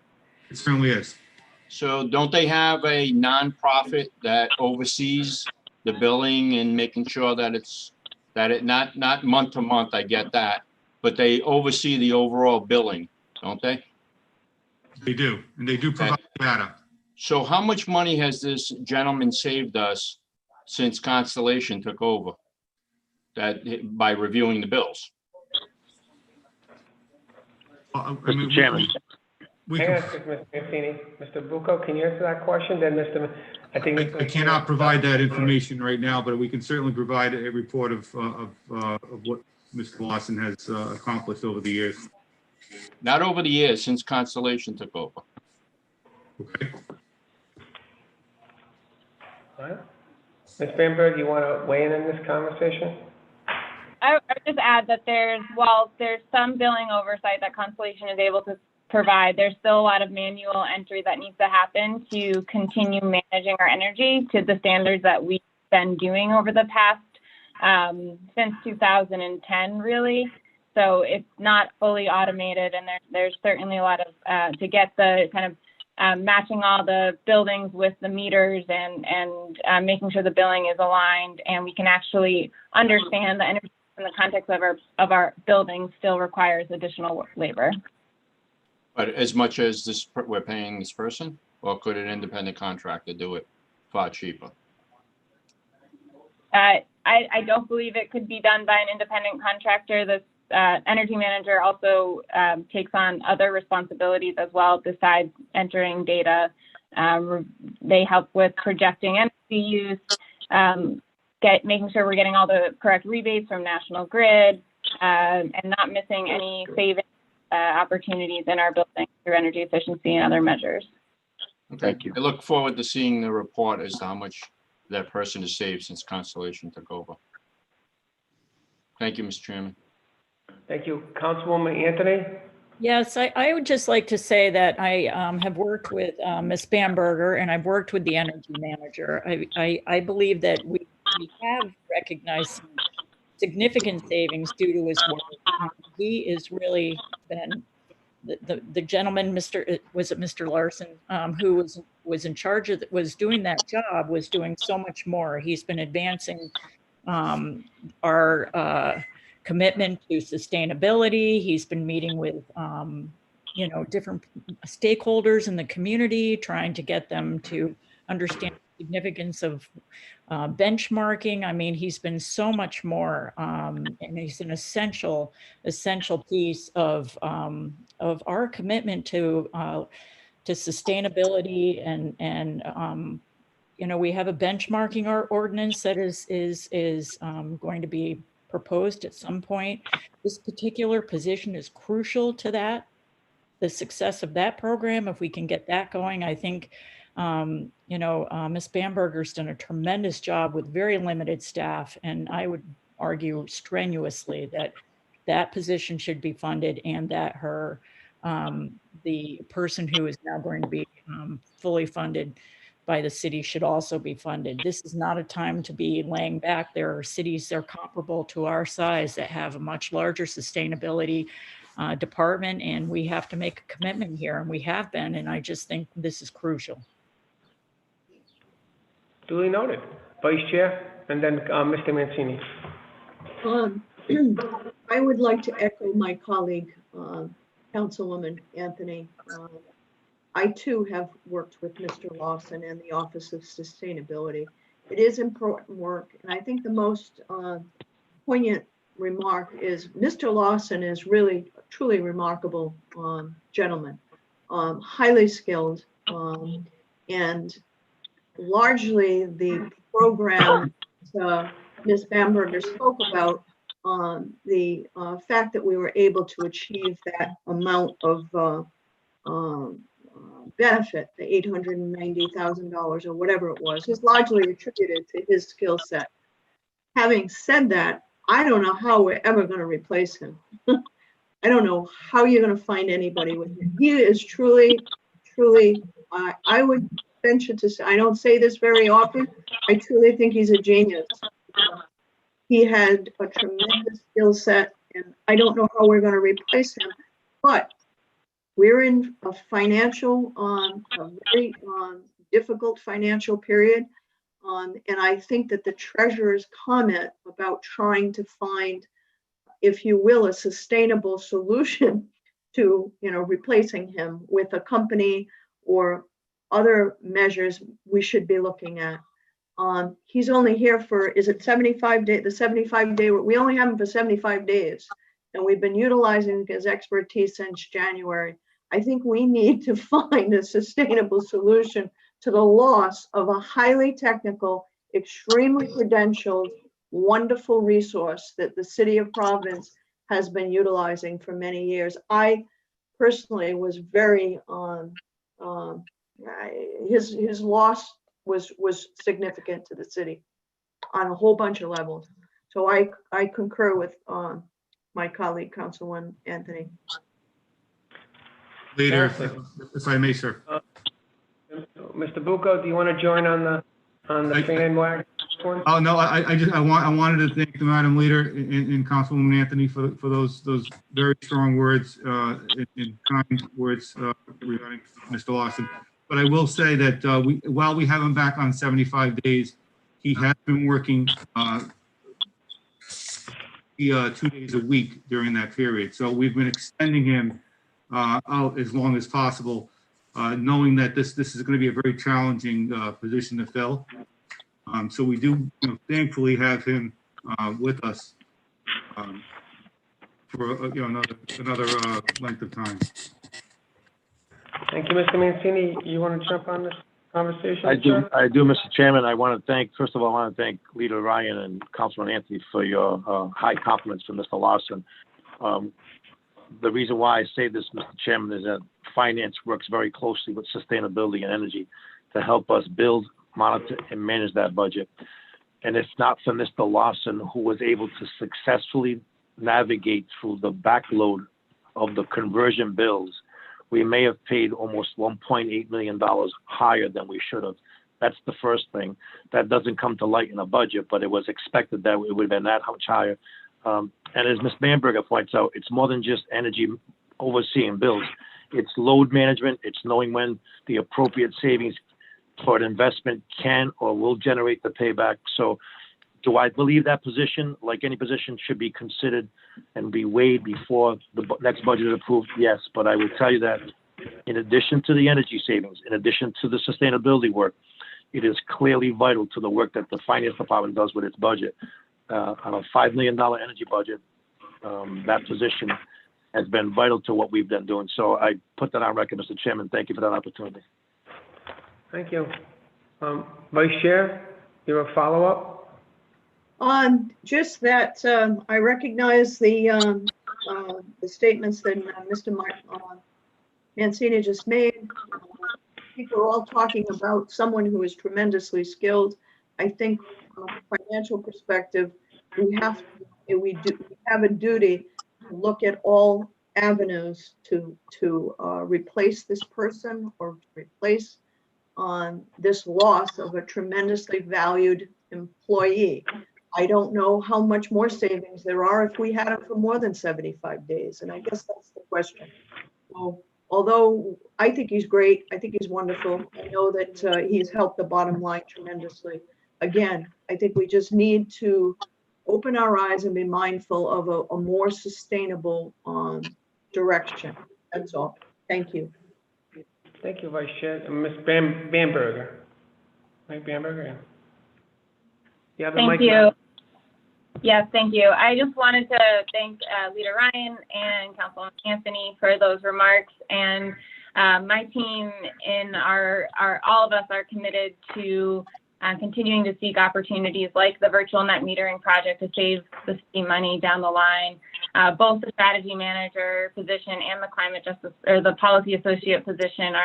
It certainly is. So don't they have a nonprofit that oversees the billing and making sure that it not month to month, I get that, but they oversee the overall billing, don't they? They do, and they do provide data. So how much money has this gentleman saved us since Constellation took over? That, by reviewing the bills? Mr. Chairman. We Hang on, can, Mr. Mancini. Mr. Bucco, can you answer that question? Then I think. I cannot provide that information right now, but we can certainly provide a report of what Mr. Lawson has accomplished over the years. Not over the years, since Constellation took over. Okay. All right. Ms. Bamberg, you want to weigh in on this conversation? I would just add that there's some billing oversight that Constellation is able to provide. There's still a lot of manual entry that needs to happen to continue managing our energy to the standards that we've been doing over the past, since 2010, really. So it's not fully automated, and there's certainly a lot of, to get the kind of matching all the buildings with the meters and making sure the billing is aligned and we can actually understand the energy in the context of our building still requires additional labor. But as much as this, we're paying this person, or could an independent contractor do it far cheaper? I don't believe it could be done by an independent contractor. The energy manager also takes on other responsibilities as well besides entering data. They help with projecting energy use, making sure we're getting all the correct rebates from National Grid, and not missing any savings opportunities in our building through energy efficiency and other measures. Okay. Thank you. I look forward to seeing the report as to how much that person has saved since Constellation took over. Thank you, Mr. Chairman. Thank you. Councilwoman Anthony? Yes, I would just like to say that I have worked with Ms. Bamberger and I've worked with the energy manager. I believe that we have recognized some significant savings due to his work. He is really been the gentleman, Mr. Larson, who was in charge of, was doing that job, was doing so much more. He's been advancing our commitment to sustainability. He's been meeting with, different stakeholders in the community, trying to get them to understand the significance of benchmarking. I mean, he's been so much more, and he's an essential piece of our commitment to sustainability and we have a benchmarking ordinance that is going to be proposed at some point. This particular position is crucial to that, the success of that program. If we can get that going, I think, Ms. Bamberger's done a tremendous job with very limited staff. And I would argue strenuously that that position should be funded and that the person who is now going to be fully funded by the city should also be funded. This is not a time to be laying back. There are cities that are comparable to our size that have a much larger sustainability department, and we have to make a commitment here, and we have been, and I just think this is crucial. Duly noted. Vice Chair, and then Mr. Mancini. I would like to echo my colleague, Councilwoman Anthony. I too have worked with Mr. Lawson and the Office of Sustainability. It is important work, and I think the most poignant remark is Mr. Lawson is really truly remarkable gentleman, highly skilled, and largely the program Ms. Bamberger spoke about, the fact that we were able to achieve that amount of benefit, the $890,000 or whatever it was, is largely attributed to his skill set. Having said that, I don't know how we're ever going to replace him. I don't know how you're going to find anybody with him. He is truly, I would venture to say, I don't say this very often, I truly think he's a genius. He had a tremendous skill set, and I don't know how we're going to replace him, but we're in a very difficult financial period. And I think that the treasurer's comment about trying to find, if you will, a sustainable solution to, replacing him with a company or other measures we should be looking at. He's only here for, is it 75 day, the 75 day, we only have him for 75 days. And we've been utilizing his expertise since January. I think we need to find a sustainable solution to the loss of a highly technical, extremely credentialed, wonderful resource that the city of Providence has been utilizing for many years. I personally was very, his loss was significant to the city on a whole bunch of levels. So I concur with my colleague, Councilman Anthony. Leader, if I may, sir. Mr. Bucco, do you want to join on the fan wagon? Oh, no, I wanted to thank the Madam Leader and Councilwoman Anthony for those very strong words and kind words regarding Mr. Lawson. But I will say that while we have him back on 75 days, he has been working 2 days a week during that period. So we've been extending him out as long as possible, knowing that this is going to be a very challenging position to fill. So we do thankfully have him with us for another length of time. Thank you, Mr. Mancini. You want to jump on this conversation? I do, sir? Mr. Chairman. I want to thank, first of all, I want to thank Leader Ryan and Councilman Anthony for your high compliments for Mr. Lawson. The reason why I say this, Mr. Chairman, is that finance works very closely with sustainability and energy to help us build, monitor, and manage that budget. And if not for Mr. Lawson, who was able to successfully navigate through the backload of the conversion bills, we may have paid almost $1.8 million higher than we should have. That's the first thing. That doesn't come to light in the budget, but it was expected that it would have been that much higher. And as Ms. Bamberger points out, it's more than just energy overseeing bills. It's load management. It's knowing when the appropriate savings for an investment can or will generate the payback. So do I believe that position, like any position, should be considered and be weighed before the next budget is approved? Yes, but I will tell you that in addition to the energy savings, in addition to the sustainability work, it is clearly vital to the work that the finance department does with its budget. On a $5 million energy budget, that position has been vital to what we've been doing. So I put that on record, Mr. Chairman. Thank you for that opportunity. Thank you. Vice Chair, you have a follow-up? Just that I recognize the statements that Mr. Mancini just made. I think we're all talking about someone who is tremendously skilled. I think from a financial perspective, we have a duty to look at all avenues to replace this person or to replace this loss of a tremendously valued employee. I don't know how much more savings there are if we had him for more than 75 days. And I guess that's the question. So, although I think he's great, I think he's wonderful. I know that he's helped the bottom line tremendously. Again, I think we just need to open our eyes and be mindful of a more sustainable direction. That's all. Thank you. Thank you, Vice Chair. And Ms. Bamberger. Mike Bamberger. Yeah. Thank you. Yes, thank you. I just wanted to thank Leader Ryan and Councilman Anthony for those remarks. And my team and all of us are committed to continuing to seek opportunities like the virtual net metering project to save the city money down the line. Both the strategy manager position and the climate justice or the policy associate position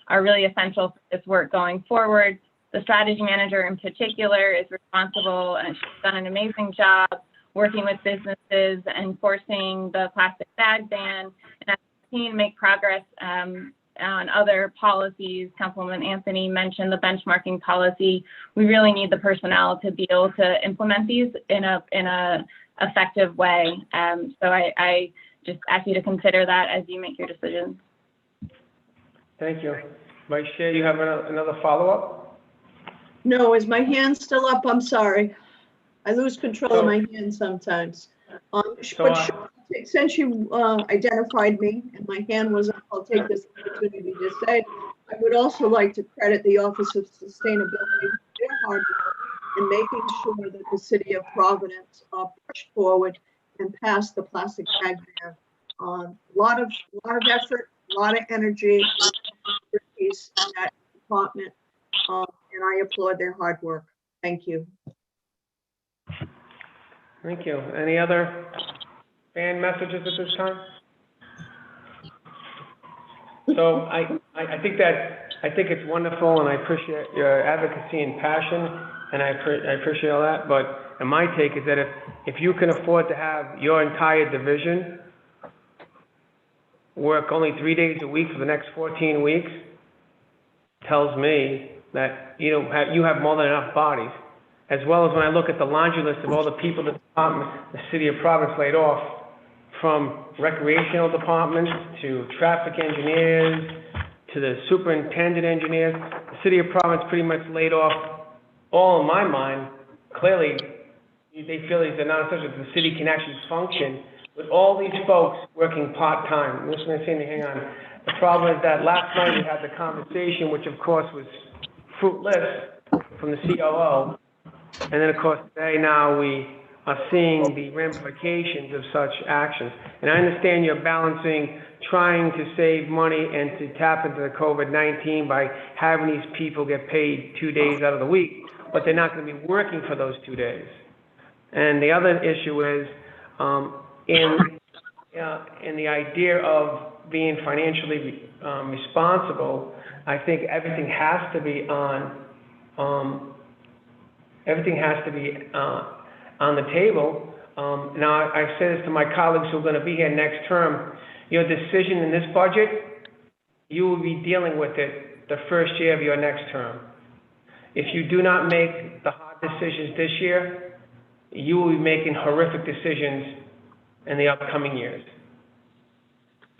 are really essential for this work going forward. The strategy manager in particular is responsible and she's done an amazing job working with businesses, enforcing the plastic bag ban, and as a team make progress on other policies. Councilwoman Anthony mentioned the benchmarking policy. We really need the personnel to be able to implement these in a effective way. So I just ask you to consider that as you make your decisions. Thank you. Vice Chair, you have another follow-up? No, is my hand still up? I'm sorry. I lose control of my hand sometimes. Since you identified me and my hand was up, I'll take this opportunity to say I would also like to credit the Office of Sustainability for their hard work in making sure that the city of Providence pushed forward and passed the plastic bag ban. A lot of effort, a lot of energy, expertise in that department, and I applaud their hard work. Thank you. Thank you. Any other fan messages at this time? So I think it's wonderful, and I appreciate your advocacy and passion, and I appreciate all that. But my take is that if you can afford to have your entire division work only 3 days a week for the next 14 weeks, tells me that you have more than enough bodies. As well as when I look at the laundry list of all the people that the city of Providence laid off, from recreational departments to traffic engineers to the superintendent engineers, the city of Providence pretty much laid off, all in my mind, clearly they feel these are non-essential. The city can actually function with all these folks working part-time. Listen, hang on. The problem is that last night we had the conversation, which of course was fruitless, from the COO. And then of course today now we are seeing the ramifications of such actions. And I understand you're balancing trying to save money and to tap into the COVID-19 by having these people get paid 2 days out of the week, but they're not going to be working for those 2 days. And the other issue is in the idea of being financially responsible, I think everything has to be on the table. Now, I say this to my colleagues who are going to be here next term. Your decision in this budget, you will be dealing with it the first year of your next term. If you do not make the hard decisions this year, you will be making horrific decisions in the upcoming years.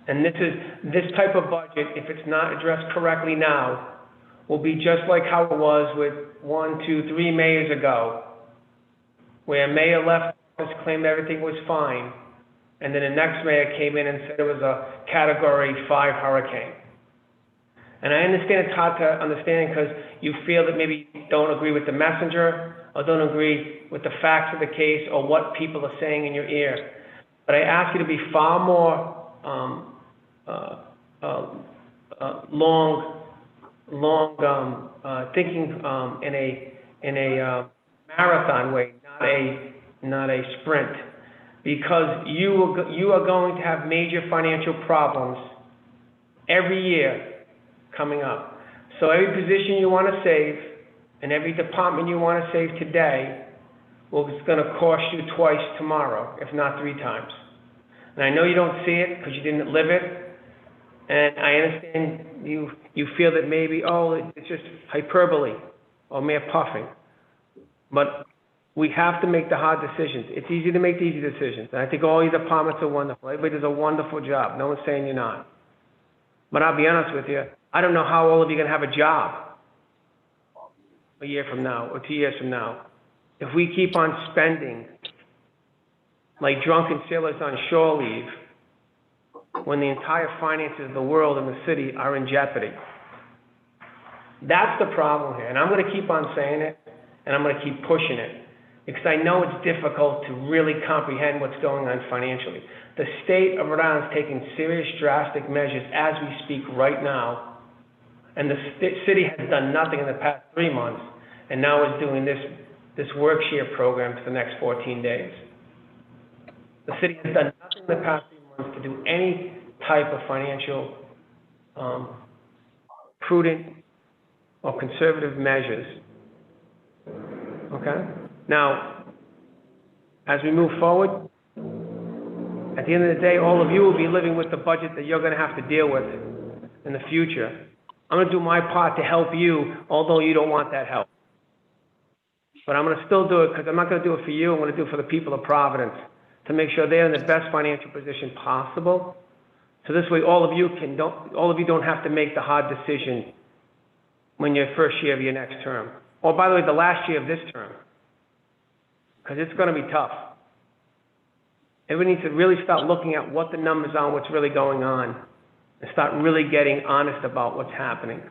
And this type of budget, if it's not addressed correctly now, will be just like how it was with 1, 2, 3 mayors ago, where a mayor left office, claimed everything was fine, and then the next mayor came in and said it was a Category 5 hurricane. And I understand it's hard to understand because you feel that maybe you don't agree with the messenger or don't agree with the facts of the case or what people are saying in your ear. But I ask you to be far more thinking in a marathon way, not a sprint, because you are going to have major financial problems every year coming up. So every position you want to save and every department you want to save today is going to cost you twice tomorrow, if not 3 times. And I know you don't see it because you didn't live it, and I understand you feel that maybe, it's just hyperbole or mere puffing. But we have to make the hard decisions. It's easy to make the easy decisions. And I think all your departments are wonderful. Everybody does a wonderful job. No one's saying you're not. But I'll be honest with you, I don't know how all of you are going to have a job a year from now or 2 years from now if we keep on spending like drunken sailors on shore leave when the entire finances of the world and the city are in jeopardy. That's the problem here. And I'm going to keep on saying it, and I'm going to keep pushing it, because I know it's difficult to really comprehend what's going on financially. The state of Rhode Island is taking serious, drastic measures as we speak right now, and the city has done nothing in the past 3 months, and now is doing this work share program for the next 14 days. The city has done nothing in the past 3 months to do any type of financial prudent or conservative measures. Okay? Now, as we move forward, at the end of the day, all of you will be living with the budget that you're going to have to deal with in the future. I'm going to do my part to help you, although you don't want that help. But I'm going to still do it because I'm not going to do it for you. I'm going to do it for the people of Providence to make sure they're in the best financial position possible. So this way, all of you don't have to make the hard decision when you're first year of your next term. Or by the way, the last year of this term. Because it's going to be tough. Everybody needs to really start looking at what the numbers are and what's really going on, and start really getting honest about what's happening.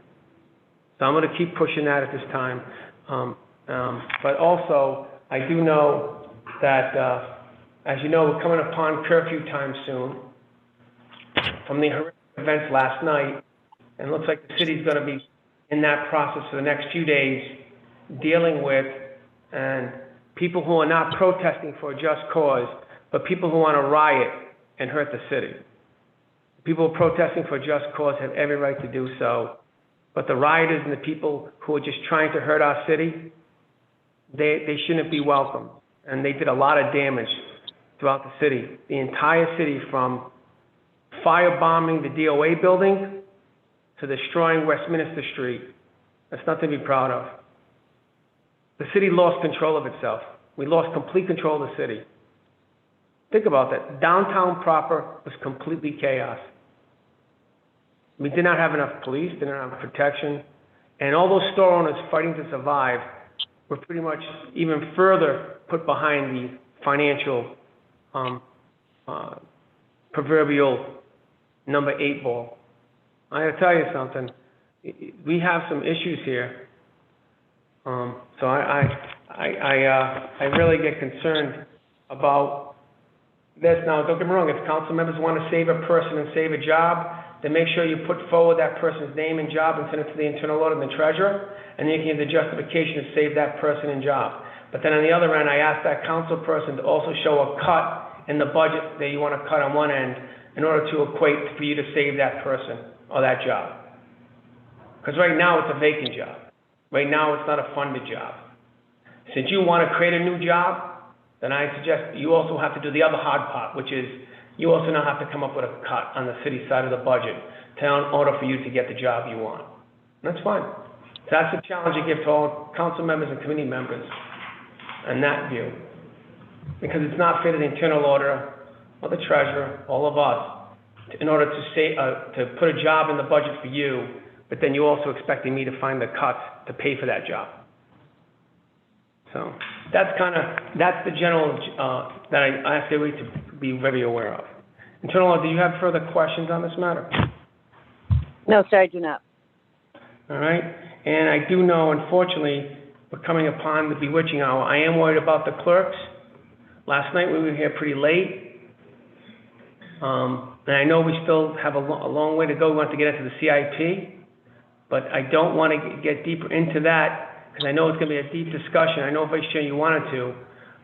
So I'm going to keep pushing that at this time. But also, I do know that, as you know, we're coming upon curfew time soon from the horrific events last night. And it looks like the city's going to be in that process for the next few days, dealing with and people who are not protesting for a just cause, but people who want to riot and hurt the city. People protesting for a just cause have every right to do so, but the rioters and the people who are just trying to hurt our city, they shouldn't be welcome. And they did a lot of damage throughout the city, the entire city, from firebombing the DOA building to destroying Westminster Street. That's nothing to be proud of. The city lost control of itself. We lost complete control of the city. Think about that. Downtown proper was completely chaos. We did not have enough police, did not have protection, and all those store owners fighting to survive were pretty much even further put behind the financial proverbial number 8 ball. I gotta tell you something. We have some issues here. So I really get concerned about this. Now, don't get me wrong. If council members want to save a person and save a job, then make sure you put forward that person's name and job and send it to the internal audit and the treasurer, and then you can give the justification to save that person and job. But then on the other end, I ask that council person to also show a cut in the budget that you want to cut on one end in order to equate for you to save that person or that job. Because right now it's a vacant job. Right now it's not a funded job. Since you want to create a new job, then I suggest you also have to do the other hard part, which is you also now have to come up with a cut on the city side of the budget in order for you to get the job you want. And that's fine. So that's the challenge you give to all council members and committee members in that view. Because it's not fair to the internal auditor or the treasurer, all of us, in order to say, to put a job in the budget for you, but then you also expecting me to find the cuts to pay for that job. So that's the general, that I ask everybody to be very aware of. Internal Auditor, do you have further questions on this matter? No, sir, I do not. All right, and I do know, unfortunately, we're coming upon the bewitching hour. I am worried about the clerks. Last night we were here pretty late. And I know we still have a long way to go. We want to get into the CIP, but I don't want to get deeper into that because I know it's going to be a deep discussion. I know, Vice Chair, you wanted to,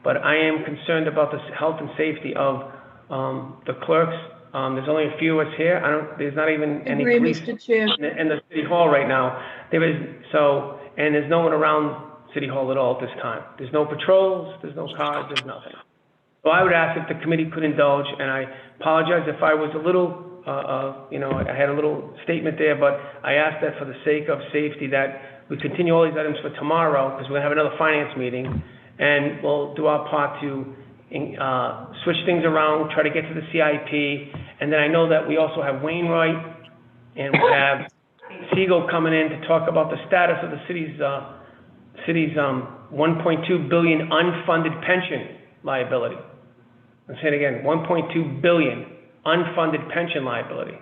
but I am concerned about the health and safety of the clerks. There's only a few of us here. There's not even any police in the City Hall right now. And there's no one around City Hall at all at this time. There's no patrols, there's no cars, there's nothing. So I would ask if the committee could indulge, and I apologize if I was a little, I had a little statement there, but I ask that for the sake of safety that we continue all these items for tomorrow, because we're going to have another finance meeting, and we'll do our part to switch things around, try to get to the CIP, and then I know that we also have Wainwright, and we have Siegel coming in to talk about the status of the city's $1.2 billion unfunded pension liability. I'll say it again, $1.2 billion unfunded pension liability.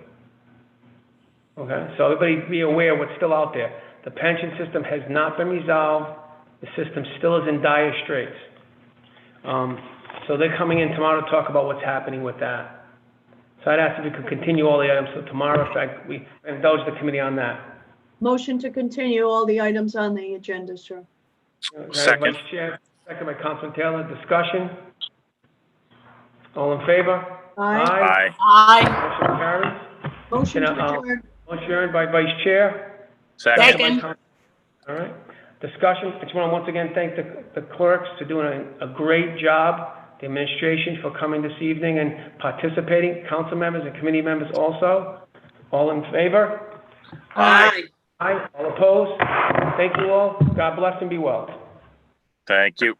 Okay, so everybody be aware what's still out there. The pension system has not been resolved. The system still is in dire straits. So they're coming in tomorrow to talk about what's happening with that. So I'd ask if we could continue all the items. So tomorrow, in fact, we indulge the committee on that. Motion to continue all the items on the agenda, sir. Second. Vice Chair, second by Councilman Taylor. Discussion? All in favor? Aye. Motion carries. Motion to adjourn. Motion adjourned by Vice Chair. Second. All right. Discussion. I just want to once again thank the clerks for doing a great job, the administration for coming this evening and participating, council members and committee members also. All in favor? Aye. Aye. All opposed? Thank you all. God bless and be well. Thank you.